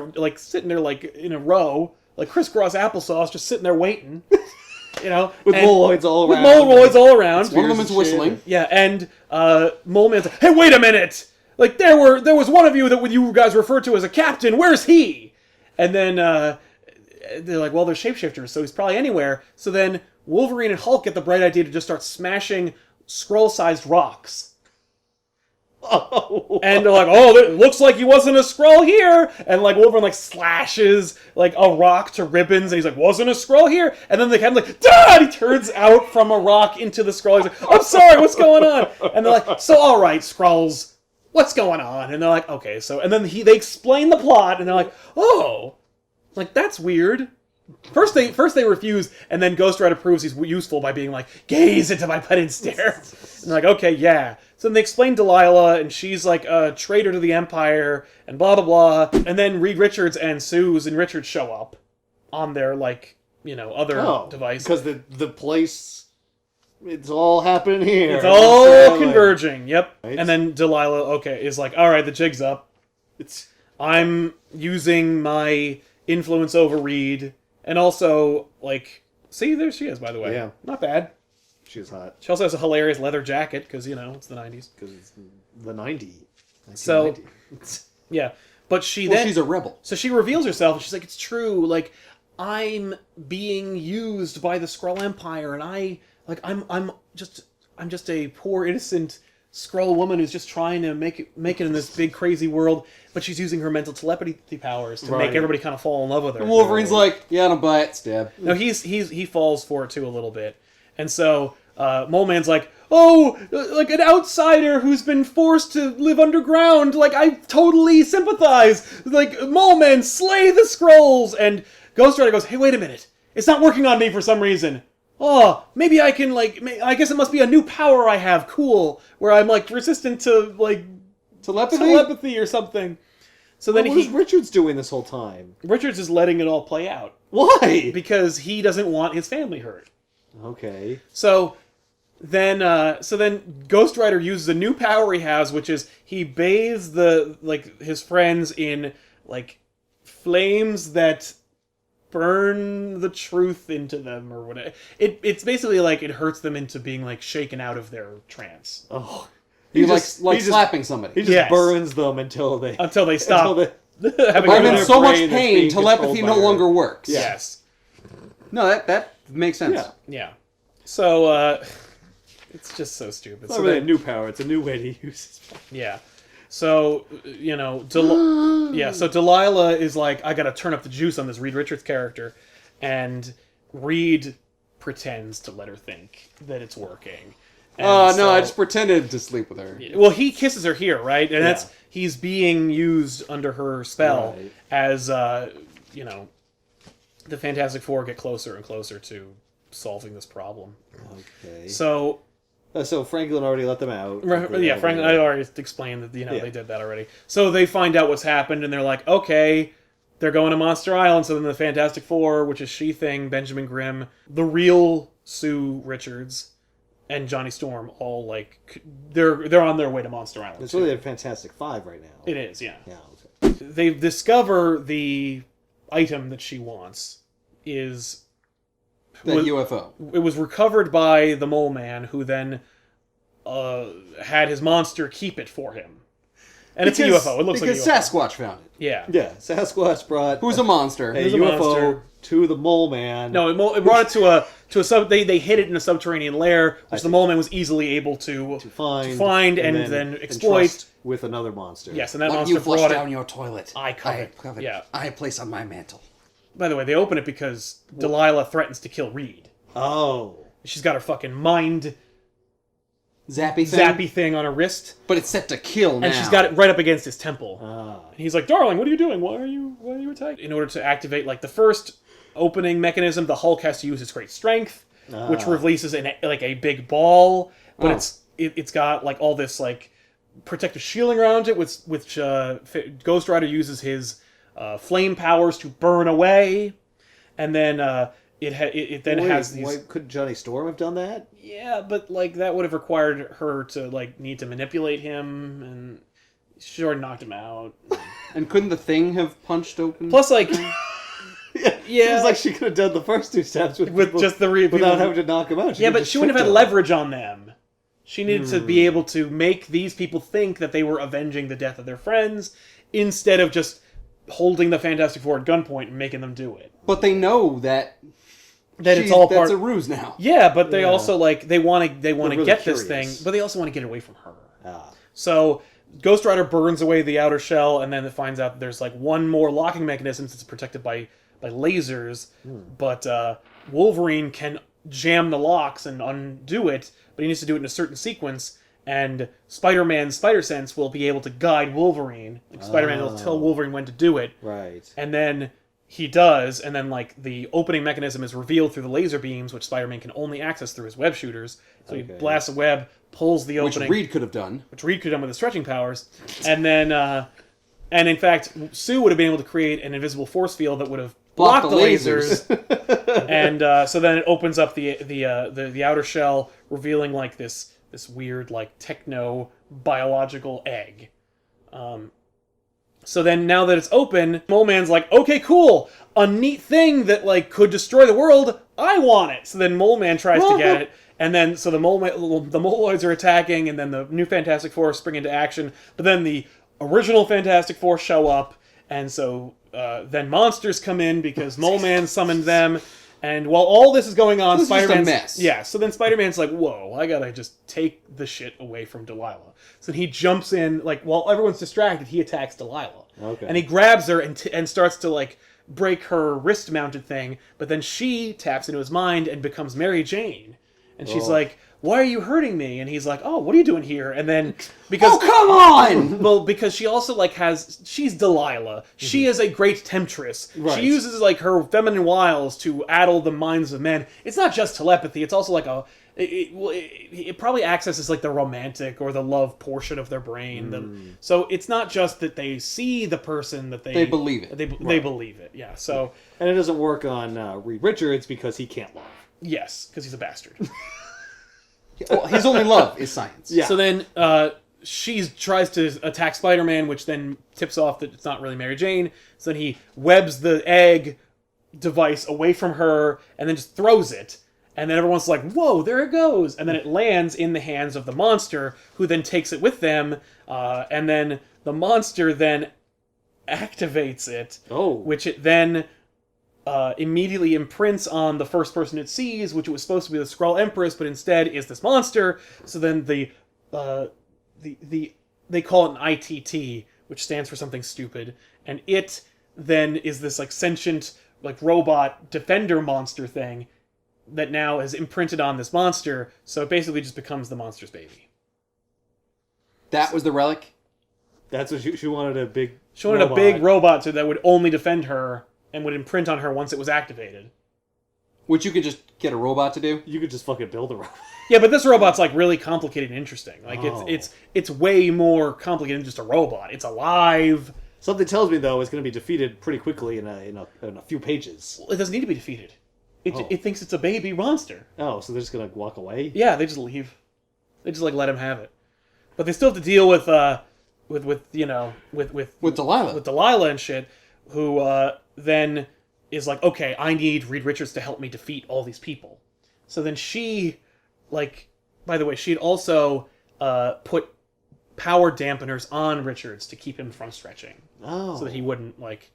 [SPEAKER 1] a row, like crisscross applesauce, just sitting there waiting. you know,
[SPEAKER 2] with Moloids all around.
[SPEAKER 1] With Moloids all around.
[SPEAKER 3] One of them is whistling.
[SPEAKER 1] Yeah, and Mole Man's like, hey, wait a minute! Like, there was one of you that you guys referred to as a captain. Where's he? And then they're like, well, they're shapeshifters, so he's probably anywhere. So then Wolverine and Hulk get the bright idea to just start smashing Skrull-sized rocks.
[SPEAKER 2] Oh.
[SPEAKER 1] And they're like, oh, it looks like he wasn't a Skrull here. And like Wolverine like slashes like a rock to ribbons, and he's like, wasn't a Skrull here. And then the captain's like, Dad! He turns out from a rock into the Skrull. He's like, I'm sorry, what's going on? And they're like, so all right, Skrulls, what's going on? And they're like, okay, so, and then they explain the plot, and they're like, oh, like that's weird. First they refuse, and then Ghost Rider proves he's useful by being like, gaze into my butt and stare. And they're like, okay, yeah. So then they explain Delilah, and she's like a traitor to the Empire, and blah, blah, blah. And then Reed Richards and Suze and Richards show up on their, like, you know, other device.
[SPEAKER 2] Because the place, it's all happening here.
[SPEAKER 1] It's all converging, yep. Right. And then Delilah, is like, all right, the jig's up. I'm using my influence over Reed. And also, like, see, there she is, by the way.
[SPEAKER 2] Yeah.
[SPEAKER 1] Not bad.
[SPEAKER 2] She's hot.
[SPEAKER 1] She also has a hilarious leather jacket, because, you know, it's the 90s.
[SPEAKER 2] Because it's the 90s.
[SPEAKER 1] So, yeah. But she's
[SPEAKER 3] a rebel.
[SPEAKER 1] So she reveals herself, and she's like, it's true, like, I'm being used by the Skrull Empire, and I'm just a poor, innocent Skrull woman who's just trying to make it in this big, crazy world, but she's using her mental telepathy powers to make everybody kind of fall in love with her.
[SPEAKER 3] And Wolverine's like, yeah, don't buy it, stab.
[SPEAKER 1] No, he falls for it too a little bit, and so Mole Man's like, oh, like an outsider who's been forced to live underground. Like I totally sympathize. Like Mole Man, slay the Skrulls. And Ghost Rider goes, hey, wait a minute, it's not working on me for some reason. Oh, maybe I can, like, I guess it must be a new power I have, cool, where I'm, like, resistant to, like, telepathy or something. So then
[SPEAKER 2] what is Richards doing this whole time?
[SPEAKER 1] Richards is letting it all play out.
[SPEAKER 2] Why?
[SPEAKER 1] Because he doesn't want his family hurt.
[SPEAKER 2] Okay.
[SPEAKER 1] So then Ghost Rider uses a new power he has, which is he bathes his friends in, like, flames that burn the truth into them or whatever. It's basically like it hurts them into being like shaken out of their trance.
[SPEAKER 2] Oh,
[SPEAKER 3] he slapping somebody.
[SPEAKER 2] He just burns them until they
[SPEAKER 1] stop.
[SPEAKER 3] I'm in so much pain. Telepathy no longer works.
[SPEAKER 1] Yes.
[SPEAKER 3] No, that makes sense.
[SPEAKER 1] Yeah. So it's just so stupid.
[SPEAKER 2] It's not really a new power. It's a new way to use his power.
[SPEAKER 1] Yeah. So, you know, so Delilah is like, I gotta turn up the juice on this Reed Richards character, and Reed pretends to let her think that it's working.
[SPEAKER 3] Oh, no, I just pretended to sleep with her.
[SPEAKER 1] Well, he kisses her here, right? And he's being used under her spell as, you know, the Fantastic Four get closer and closer to solving this problem.
[SPEAKER 2] Okay.
[SPEAKER 1] So
[SPEAKER 2] Franklin already let them out.
[SPEAKER 1] Yeah, Franklin. I already explained that. You know, they did that already. So they find out what's happened, and they're like, okay, they're going to Monster Island. So then the Fantastic Four, which is She-Thing, Benjamin Grimm, the real Sue Richards, and Johnny Storm, all like they're on their way to Monster Island.
[SPEAKER 2] It's really a Fantastic Five right now.
[SPEAKER 1] It is, yeah.
[SPEAKER 2] Yeah. Okay.
[SPEAKER 1] They discover the item that she wants is.
[SPEAKER 3] UFO.
[SPEAKER 1] It was recovered by the Mole Man, who then had his monster keep it for him. And it's a UFO. It looks like a UFO.
[SPEAKER 3] Because Sasquatch found it.
[SPEAKER 1] Yeah.
[SPEAKER 2] Yeah, Sasquatch brought...
[SPEAKER 3] Who's a monster.
[SPEAKER 2] A UFO to the Mole Man.
[SPEAKER 1] No, it brought it to a sub... They hid it in a subterranean lair, which the Mole Man was easily able to find and then exploit.
[SPEAKER 2] With another monster.
[SPEAKER 1] Yes, and that
[SPEAKER 3] Why
[SPEAKER 1] monster
[SPEAKER 3] you flush
[SPEAKER 1] brought
[SPEAKER 3] down
[SPEAKER 1] it...
[SPEAKER 3] your toilet?
[SPEAKER 1] I covet. Yeah.
[SPEAKER 3] I place on my mantle.
[SPEAKER 1] By the way, they open it because Delilah threatens to kill Reed.
[SPEAKER 2] Oh.
[SPEAKER 1] She's got her fucking mind...
[SPEAKER 3] Zappy
[SPEAKER 1] thing on her wrist.
[SPEAKER 3] But it's set to kill now.
[SPEAKER 1] And she's got it right up against his temple.
[SPEAKER 2] Ah.
[SPEAKER 1] And he's like, darling, what are you doing? Why are you attacking? In order to activate, like, the first opening mechanism, the Hulk has to use its great strength, which releases a big ball. But it's got, like, all this, like, protective shielding around it, which Ghost Rider uses his flame powers to burn away. And then... It then has these...
[SPEAKER 2] Why couldn't Johnny Storm have done that?
[SPEAKER 1] Yeah, but, like, that would have required her to, like, need to manipulate him, and she already knocked him out.
[SPEAKER 3] And couldn't the Thing have punched open?
[SPEAKER 1] Plus, like...
[SPEAKER 2] Seems like she could have done the first 2 steps with people,
[SPEAKER 1] just the
[SPEAKER 2] without having to knock them out.
[SPEAKER 1] Yeah, but she wouldn't have had leverage on them. She needed to be able to make these people think that they were avenging the death of their friends instead of just holding the Fantastic Four at gunpoint and making them do it.
[SPEAKER 3] But they know that
[SPEAKER 1] it's all part.
[SPEAKER 3] That's a ruse now.
[SPEAKER 1] Yeah, but they also they want to
[SPEAKER 2] really
[SPEAKER 1] get
[SPEAKER 2] curious.
[SPEAKER 1] this thing, but they also want to get it away from her.
[SPEAKER 2] Ah.
[SPEAKER 1] So Ghost Rider burns away the outer shell, and then it finds out that there's like one more locking mechanism since it's protected by lasers. But Wolverine can jam the locks and undo it, but he needs to do it in a certain sequence. And Spider-Man's Spider Sense will be able to guide Wolverine. Like Spider-Man will tell Wolverine when to do it.
[SPEAKER 2] Right.
[SPEAKER 1] And then he does, and then like the opening mechanism is revealed through the laser beams, which Spider-Man can only access through his web shooters. So he blasts a web, pulls the opening,
[SPEAKER 3] Which Reed could have done.
[SPEAKER 1] with his stretching powers, and then, and in fact, Sue would have been able to create an invisible force field that would have blocked the lasers, and so then it opens up the outer shell, revealing like this weird like techno biological egg. So then, now that it's open, Mole Man's like, okay, cool, a neat thing that like could destroy the world. I want it. So then Mole Man tries to get it, and then so the Moloids are attacking, and then the new Fantastic Four spring into action. But then the original Fantastic Four show up, and so then monsters come in because Mole Man summoned them. And while all this is going on, Spider-Man's...
[SPEAKER 3] mess.
[SPEAKER 1] Yeah, so then Spider-Man's like, whoa, I gotta just take the shit away from Delilah. So he jumps in, like, while everyone's distracted, he attacks Delilah.
[SPEAKER 2] Okay.
[SPEAKER 1] And he grabs her and starts to, like, break her wrist-mounted thing, but then she taps into his mind and becomes Mary Jane. And she's like, why are you hurting me? And he's like, oh, what are you doing here? And then, because...
[SPEAKER 3] Oh, come on!
[SPEAKER 1] Well, because she also, like, she's Delilah. She is a great temptress.
[SPEAKER 2] Right.
[SPEAKER 1] She uses, like, her feminine wiles to addle the minds of men. It's not just telepathy. It's also, like, it probably accesses, like, the romantic or the love portion of their brain. So it's not just that they see the person that they
[SPEAKER 3] believe it.
[SPEAKER 1] They believe it, yeah. So...
[SPEAKER 2] And it doesn't work on Reed Richards because he can't love.
[SPEAKER 1] Yes, because he's a bastard.
[SPEAKER 3] Well, his only love is science.
[SPEAKER 1] Yeah. So then she tries to attack Spider-Man, which then tips off that it's not really Mary Jane. So then he webs the egg device away from her and then just throws it. And then everyone's like, whoa, there it goes. And then it lands in the hands of the monster, who then takes it with them. And then the monster then activates it, which it then... immediately imprints on the first person it sees, which it was supposed to be the Skrull Empress, but instead is this monster. So then they call it an ITT, which stands for something stupid, and it then is this like sentient like robot defender monster thing that now is imprinted on this monster. So it basically just becomes the monster's baby.
[SPEAKER 3] That was the relic.
[SPEAKER 2] That's what she wanted. A big
[SPEAKER 1] robot that would only defend her and would imprint on her once it was activated.
[SPEAKER 3] Which you could just get a robot to do?
[SPEAKER 2] You could just fucking build a robot.
[SPEAKER 1] Yeah, but this robot's like really complicated and interesting. Like it's way more complicated than just a robot. It's alive.
[SPEAKER 2] Something tells me though it's going to be defeated pretty quickly in a few pages.
[SPEAKER 1] Well, it doesn't need to be defeated. It thinks it's a baby monster.
[SPEAKER 2] Oh, so they're just going to walk away?
[SPEAKER 1] Yeah, they just leave. They just like let him have it. But they still have to deal with Delilah. With Delilah and shit, who then is like, okay, I need Reed Richards to help me defeat all these people. So then she, like, by the way, she'd also put power dampeners on Richards to keep him from stretching. So that he wouldn't, like,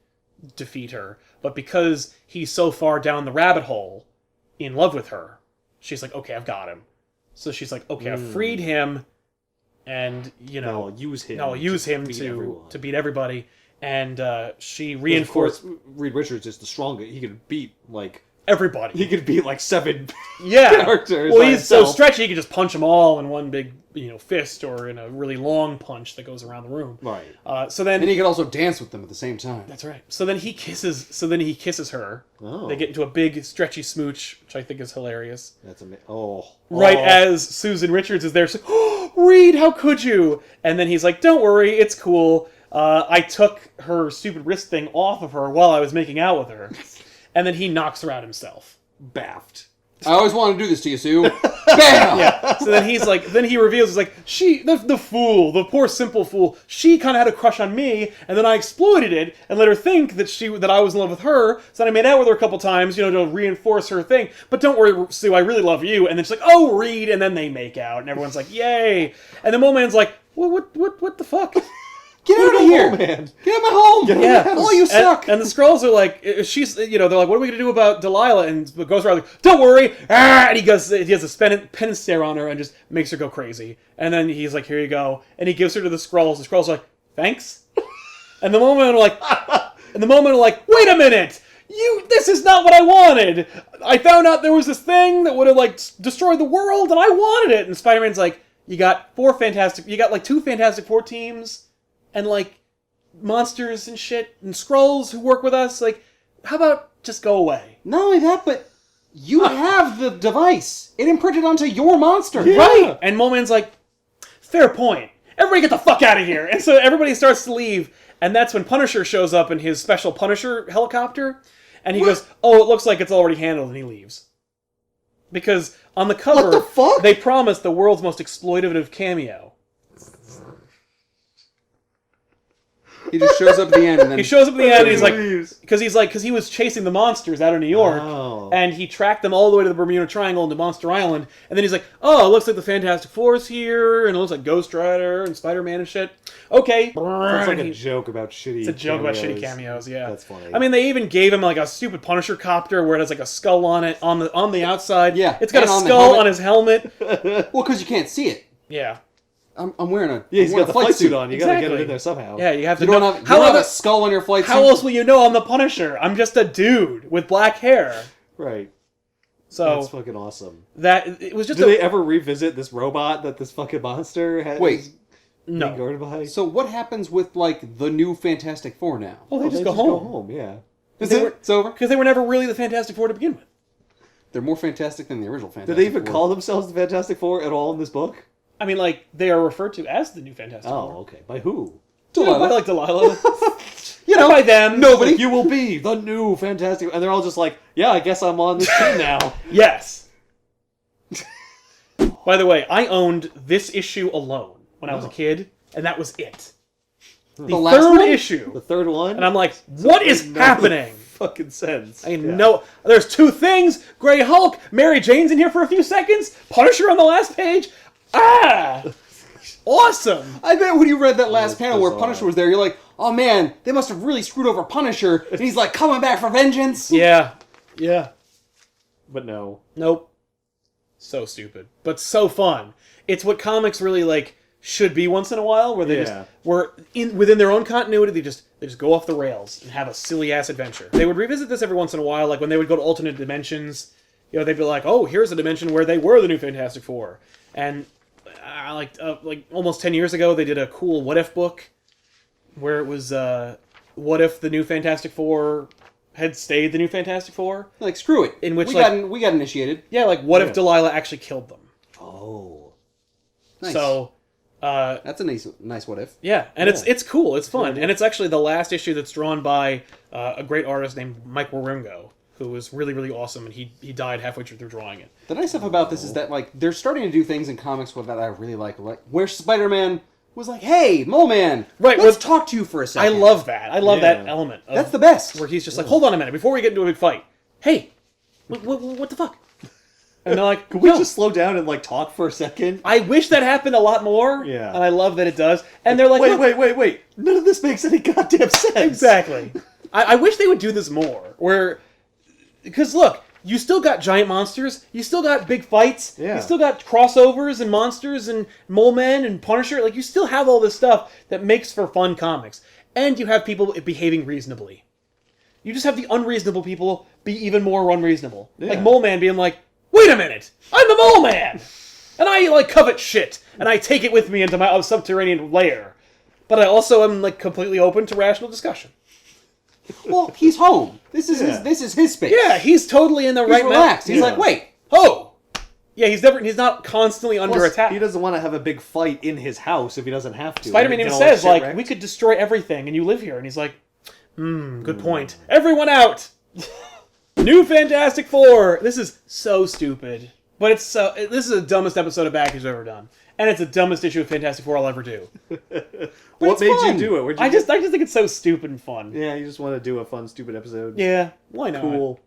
[SPEAKER 1] defeat her. But because he's so far down the rabbit hole in love with her, she's like, okay, I've got him. So she's like, okay, I've freed him, and,
[SPEAKER 2] I'll use him
[SPEAKER 1] to beat everybody. And she
[SPEAKER 2] reinforced.
[SPEAKER 1] reinforced...
[SPEAKER 2] Of course, Reed Richards is the strongest. He could beat, like...
[SPEAKER 1] everybody.
[SPEAKER 2] He could beat, like, 7
[SPEAKER 1] characters.
[SPEAKER 2] characters.
[SPEAKER 1] Well, he's so stretchy, he could just punch them all in one big, fist, or in a really long punch that goes around the room.
[SPEAKER 2] Right.
[SPEAKER 1] So then...
[SPEAKER 3] And he could also dance with them at the same time.
[SPEAKER 1] That's right. So then he kisses her.
[SPEAKER 2] Oh.
[SPEAKER 1] They get into a big, stretchy smooch, which I think is hilarious.
[SPEAKER 2] That's amazing.
[SPEAKER 1] Right as Susan Richards is there, she's like, oh, Reed, how could you? And then he's like, don't worry, it's cool. I took her stupid wrist thing off of her while I was making out with her. And then he knocks her out himself.
[SPEAKER 2] Baffed.
[SPEAKER 3] I always wanted to do this to you, Sue. Bam!
[SPEAKER 1] Yeah. So then then he reveals, he's like, the fool, the poor simple fool, she kind of had a crush on me, and then I exploited it and let her think that I was in love with her. So then I made out with her a couple times, to reinforce her thing. But don't worry, Sue, I really love you. And then she's like, oh, Reed, and then they make out, and everyone's like, yay. And the Moleman's like, what the fuck?
[SPEAKER 3] Get out of here!
[SPEAKER 2] Man.
[SPEAKER 3] Get out of my home!
[SPEAKER 1] Yeah.
[SPEAKER 3] Oh, you suck!
[SPEAKER 1] And the Skrulls are like, they're like, what are we gonna do about Delilah? And Ghost Rider's like, don't worry! And he has a penance stare on her and just makes her go crazy. And then he's like, here you go. And he gives her to the Skrulls. The Skrulls are like, thanks? And the Molemen are like, wait a minute! This is not what I wanted! I found out there was this thing that would have, destroyed the world, and I wanted it! And Spider-Man's like, you got two Fantastic Four teams, and, monsters and shit, and Skrulls who work with us, how about just go away?
[SPEAKER 3] Not only that, but you have the device. It imprinted onto your monster.
[SPEAKER 1] Yeah. Right! And Moleman's like, fair point. Everybody get the fuck out of here! And so everybody starts to leave, and that's when Punisher shows up in his special Punisher helicopter, and he goes, oh, it looks like it's already handled, and he leaves. Because on the cover,
[SPEAKER 3] what the fuck?
[SPEAKER 1] They promised the world's most exploitative cameo.
[SPEAKER 3] He just shows up at the end, and then
[SPEAKER 1] he shows up at the end, and he's like, because he was chasing the monsters out of New York, and he tracked them all the way to the Bermuda Triangle into Monster Island, and then he's like, oh, it looks like the Fantastic Four's here, and it looks like Ghost Rider and Spider-Man and shit. Okay.
[SPEAKER 2] It's like a joke about shitty.
[SPEAKER 1] It's a joke about shitty cameos. Yeah,
[SPEAKER 2] that's funny.
[SPEAKER 1] I mean, they even gave him a stupid Punisher copter where it has a skull on it on the outside.
[SPEAKER 3] Yeah,
[SPEAKER 1] it's got a skull on his helmet.
[SPEAKER 3] Well, because you can't see it.
[SPEAKER 1] Yeah.
[SPEAKER 3] I'm wearing a
[SPEAKER 2] he's got the flight suit on. You
[SPEAKER 1] exactly.
[SPEAKER 2] gotta get it in there somehow.
[SPEAKER 1] Yeah, you have to.
[SPEAKER 3] You don't have a skull on your flight suit.
[SPEAKER 1] How else will you know I'm the Punisher? I'm just a dude with black hair.
[SPEAKER 2] Right.
[SPEAKER 1] So
[SPEAKER 2] that's fucking awesome.
[SPEAKER 1] It was just.
[SPEAKER 2] Did they ever revisit this robot that this fucking monster had?
[SPEAKER 1] No.
[SPEAKER 2] Being guarded by?
[SPEAKER 3] So what happens with the new Fantastic Four now?
[SPEAKER 1] Well, they just go home.
[SPEAKER 2] Yeah.
[SPEAKER 3] It's over
[SPEAKER 1] because they were never really the Fantastic Four to begin with.
[SPEAKER 3] They're more fantastic than the original Fantastic Four.
[SPEAKER 2] Did they even call themselves the Fantastic Four at all in this book?
[SPEAKER 1] I mean, they are referred to as the new Fantastic Four.
[SPEAKER 2] Oh, okay. By who?
[SPEAKER 1] Delilah. By Delilah.
[SPEAKER 3] By
[SPEAKER 1] them.
[SPEAKER 3] Nobody.
[SPEAKER 2] You will be the new Fantastic... And they're all just like, yeah, I guess I'm on this team now.
[SPEAKER 1] Yes. By the way, I owned this issue alone when I was a kid, and that was it. The third issue.
[SPEAKER 2] The third one?
[SPEAKER 1] And I'm like, what is happening?
[SPEAKER 2] Fucking sense.
[SPEAKER 1] I know. There's two things. Grey Hulk. Mary Jane's in here for a few seconds. Punisher on the last page. Awesome.
[SPEAKER 3] I bet when you read that last panel where Punisher was there, you're like, oh man, they must have really screwed over Punisher. And he's like, coming back for vengeance.
[SPEAKER 1] Yeah.
[SPEAKER 2] But no.
[SPEAKER 1] Nope. So stupid. But so fun. It's what comics really, should be once in a while, where they within their own continuity, they just go off the rails and have a silly-ass adventure. They would revisit this every once in a while, when they would go to alternate dimensions. They'd be like, oh, here's a dimension where they were the new Fantastic Four. And almost 10 years ago, they did a cool What If book where it was, what if the new Fantastic Four had stayed the new Fantastic Four?
[SPEAKER 3] Screw it.
[SPEAKER 1] In which,
[SPEAKER 3] we got initiated.
[SPEAKER 1] Yeah, what if Delilah actually killed them?
[SPEAKER 2] Oh.
[SPEAKER 3] Nice.
[SPEAKER 1] So...
[SPEAKER 3] that's a nice what if.
[SPEAKER 1] Yeah, and it's cool, it's fun, and it's actually the last issue that's drawn by a great artist named Mike Wieringo, who was really, really awesome, and he died halfway through drawing it.
[SPEAKER 3] The nice stuff about this is that they're starting to do things in comics that I really like where Spider-Man was like, "Hey, Mole Man, let's talk to you for a second."
[SPEAKER 1] I love that. I love that element.
[SPEAKER 3] That's the best.
[SPEAKER 1] Where he's just like, "Hold on a minute, before we get into a big fight. Hey, what the fuck?" And they're like,
[SPEAKER 2] could we just slow down and talk for a second?
[SPEAKER 1] I wish that happened a lot more.
[SPEAKER 2] Yeah.
[SPEAKER 1] And I love that it does. And they're like,
[SPEAKER 2] wait. None of this makes any goddamn sense.
[SPEAKER 1] Exactly. I wish they would do this more. Because look, you still got giant monsters. You still got big fights.
[SPEAKER 2] Yeah.
[SPEAKER 1] You still got crossovers and monsters and Mole Men and Punisher. You still have all this stuff that makes for fun comics. And you have people behaving reasonably. You just have the unreasonable people be even more unreasonable.
[SPEAKER 2] Yeah.
[SPEAKER 1] Mole Man being like, wait a minute! I'm the Mole Man! And I, covet shit, and I take it with me into my subterranean lair. But I also am, completely open to rational discussion.
[SPEAKER 3] Well, he's home. This is his space.
[SPEAKER 1] Yeah, he's totally in the right...
[SPEAKER 3] He's relaxed. He's like, wait.
[SPEAKER 1] Oh! Yeah, he's not constantly under attack.
[SPEAKER 2] He doesn't want to have a big fight in his house if he doesn't have to.
[SPEAKER 1] Spider-Man even says, we could destroy everything, and you live here. And he's like, good point. Everyone out! New Fantastic Four. This is so stupid, but this is the dumbest episode of Back Issues I've ever done, and it's the dumbest issue of Fantastic Four I'll ever do.
[SPEAKER 2] What made you do it?
[SPEAKER 1] I just think it's so stupid and fun.
[SPEAKER 2] Yeah, you just want to do a fun, stupid episode.
[SPEAKER 1] Yeah, why not?
[SPEAKER 2] Cool.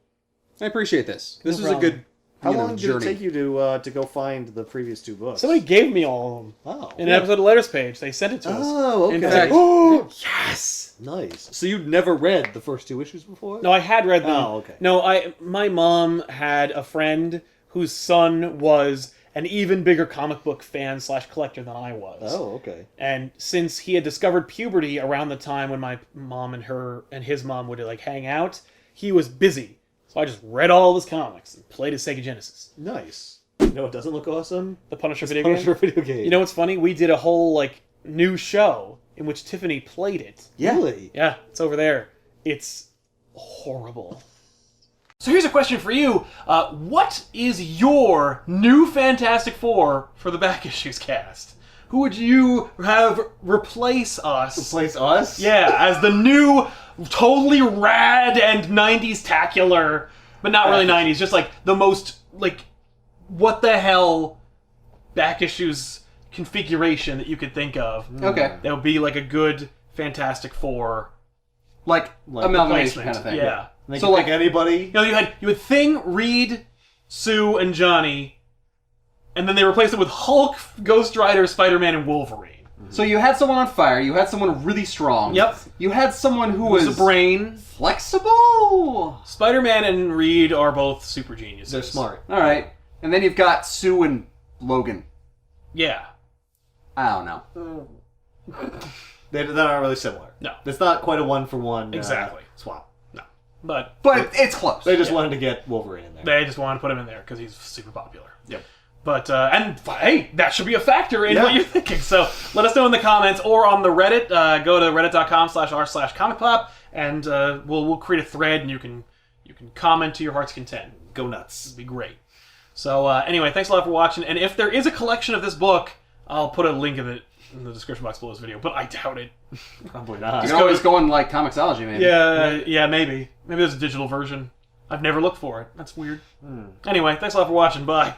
[SPEAKER 3] I appreciate this. This was
[SPEAKER 1] problem.
[SPEAKER 3] a good.
[SPEAKER 2] How long
[SPEAKER 3] journey.
[SPEAKER 2] did it take you to go find the previous 2 books?
[SPEAKER 1] Somebody gave me all of them.
[SPEAKER 2] Oh.
[SPEAKER 1] In an episode of Letters Page, they sent it to us.
[SPEAKER 2] Oh, okay.
[SPEAKER 1] And it's like, oh, yes!
[SPEAKER 2] Nice. So you'd never read the first 2 issues before?
[SPEAKER 1] No, I had read them.
[SPEAKER 2] Oh, okay.
[SPEAKER 1] No, my mom had a friend whose son was an even bigger comic book fan / collector than I was.
[SPEAKER 2] Oh, okay.
[SPEAKER 1] And since he had discovered puberty around the time when my mom and his mom would like hang out, he was busy. So I just read all of his comics and played his Sega Genesis.
[SPEAKER 2] Nice. You know what doesn't look awesome?
[SPEAKER 1] The Punisher video
[SPEAKER 2] Punisher
[SPEAKER 1] game.
[SPEAKER 2] video game.
[SPEAKER 1] You know what's funny? We did a whole like new show in which Tiffany played it.
[SPEAKER 2] Yeah. Really?
[SPEAKER 1] Yeah, it's over there. It's horrible. So here's a question for you. What is your new Fantastic Four for the Back Issues cast? Who would you have replace us?
[SPEAKER 2] Replace us?
[SPEAKER 1] Yeah, as the new, totally rad and 90s-tacular, but not really 90s, just like the most, like, what the hell Back Issues configuration that you could think of.
[SPEAKER 3] Okay.
[SPEAKER 1] That would be like a good Fantastic Four.
[SPEAKER 3] Like amalgamation
[SPEAKER 1] replacement.
[SPEAKER 3] kind of thing.
[SPEAKER 1] Yeah.
[SPEAKER 2] They
[SPEAKER 3] So,
[SPEAKER 2] can
[SPEAKER 3] like,
[SPEAKER 2] pick anybody?
[SPEAKER 1] You know, you had Thing, Reed, Sue, and Johnny, and then they replaced it with Hulk, Ghost Rider, Spider-Man, and Wolverine.
[SPEAKER 3] So you had someone on fire. You had someone really strong.
[SPEAKER 1] Yep.
[SPEAKER 3] You had someone who
[SPEAKER 1] Who's
[SPEAKER 3] was
[SPEAKER 1] a brain.
[SPEAKER 3] flexible.
[SPEAKER 1] Spider-Man and Reed are both super geniuses.
[SPEAKER 2] They're smart.
[SPEAKER 3] All right, and then you've got Sue and Logan.
[SPEAKER 1] Yeah.
[SPEAKER 3] I don't know.
[SPEAKER 2] They're not really similar.
[SPEAKER 1] No.
[SPEAKER 2] It's not quite a one-for-one
[SPEAKER 1] Exactly.
[SPEAKER 2] swap.
[SPEAKER 1] No. But
[SPEAKER 3] It's close.
[SPEAKER 2] They just wanted to get Wolverine in there.
[SPEAKER 1] they just wanted to put him in there because he's super popular.
[SPEAKER 2] Yep.
[SPEAKER 1] But, and hey, that should be a factor in
[SPEAKER 2] Yeah.
[SPEAKER 1] what you're thinking. So let us know in the comments or on the Reddit. Go to reddit.com/r/ComicPop and we'll create a thread and you can comment to your heart's content.
[SPEAKER 2] Go nuts.
[SPEAKER 1] It'd be great. So anyway, thanks a lot for watching. And if there is a collection of this book, I'll put a link of it in the description box below this video, but I doubt it.
[SPEAKER 2] Probably not.
[SPEAKER 3] You can always go on like Comixology, maybe.
[SPEAKER 1] Yeah, maybe. Maybe there's a digital version. I've never looked for it. That's weird. Anyway, thanks a lot for watching. Bye.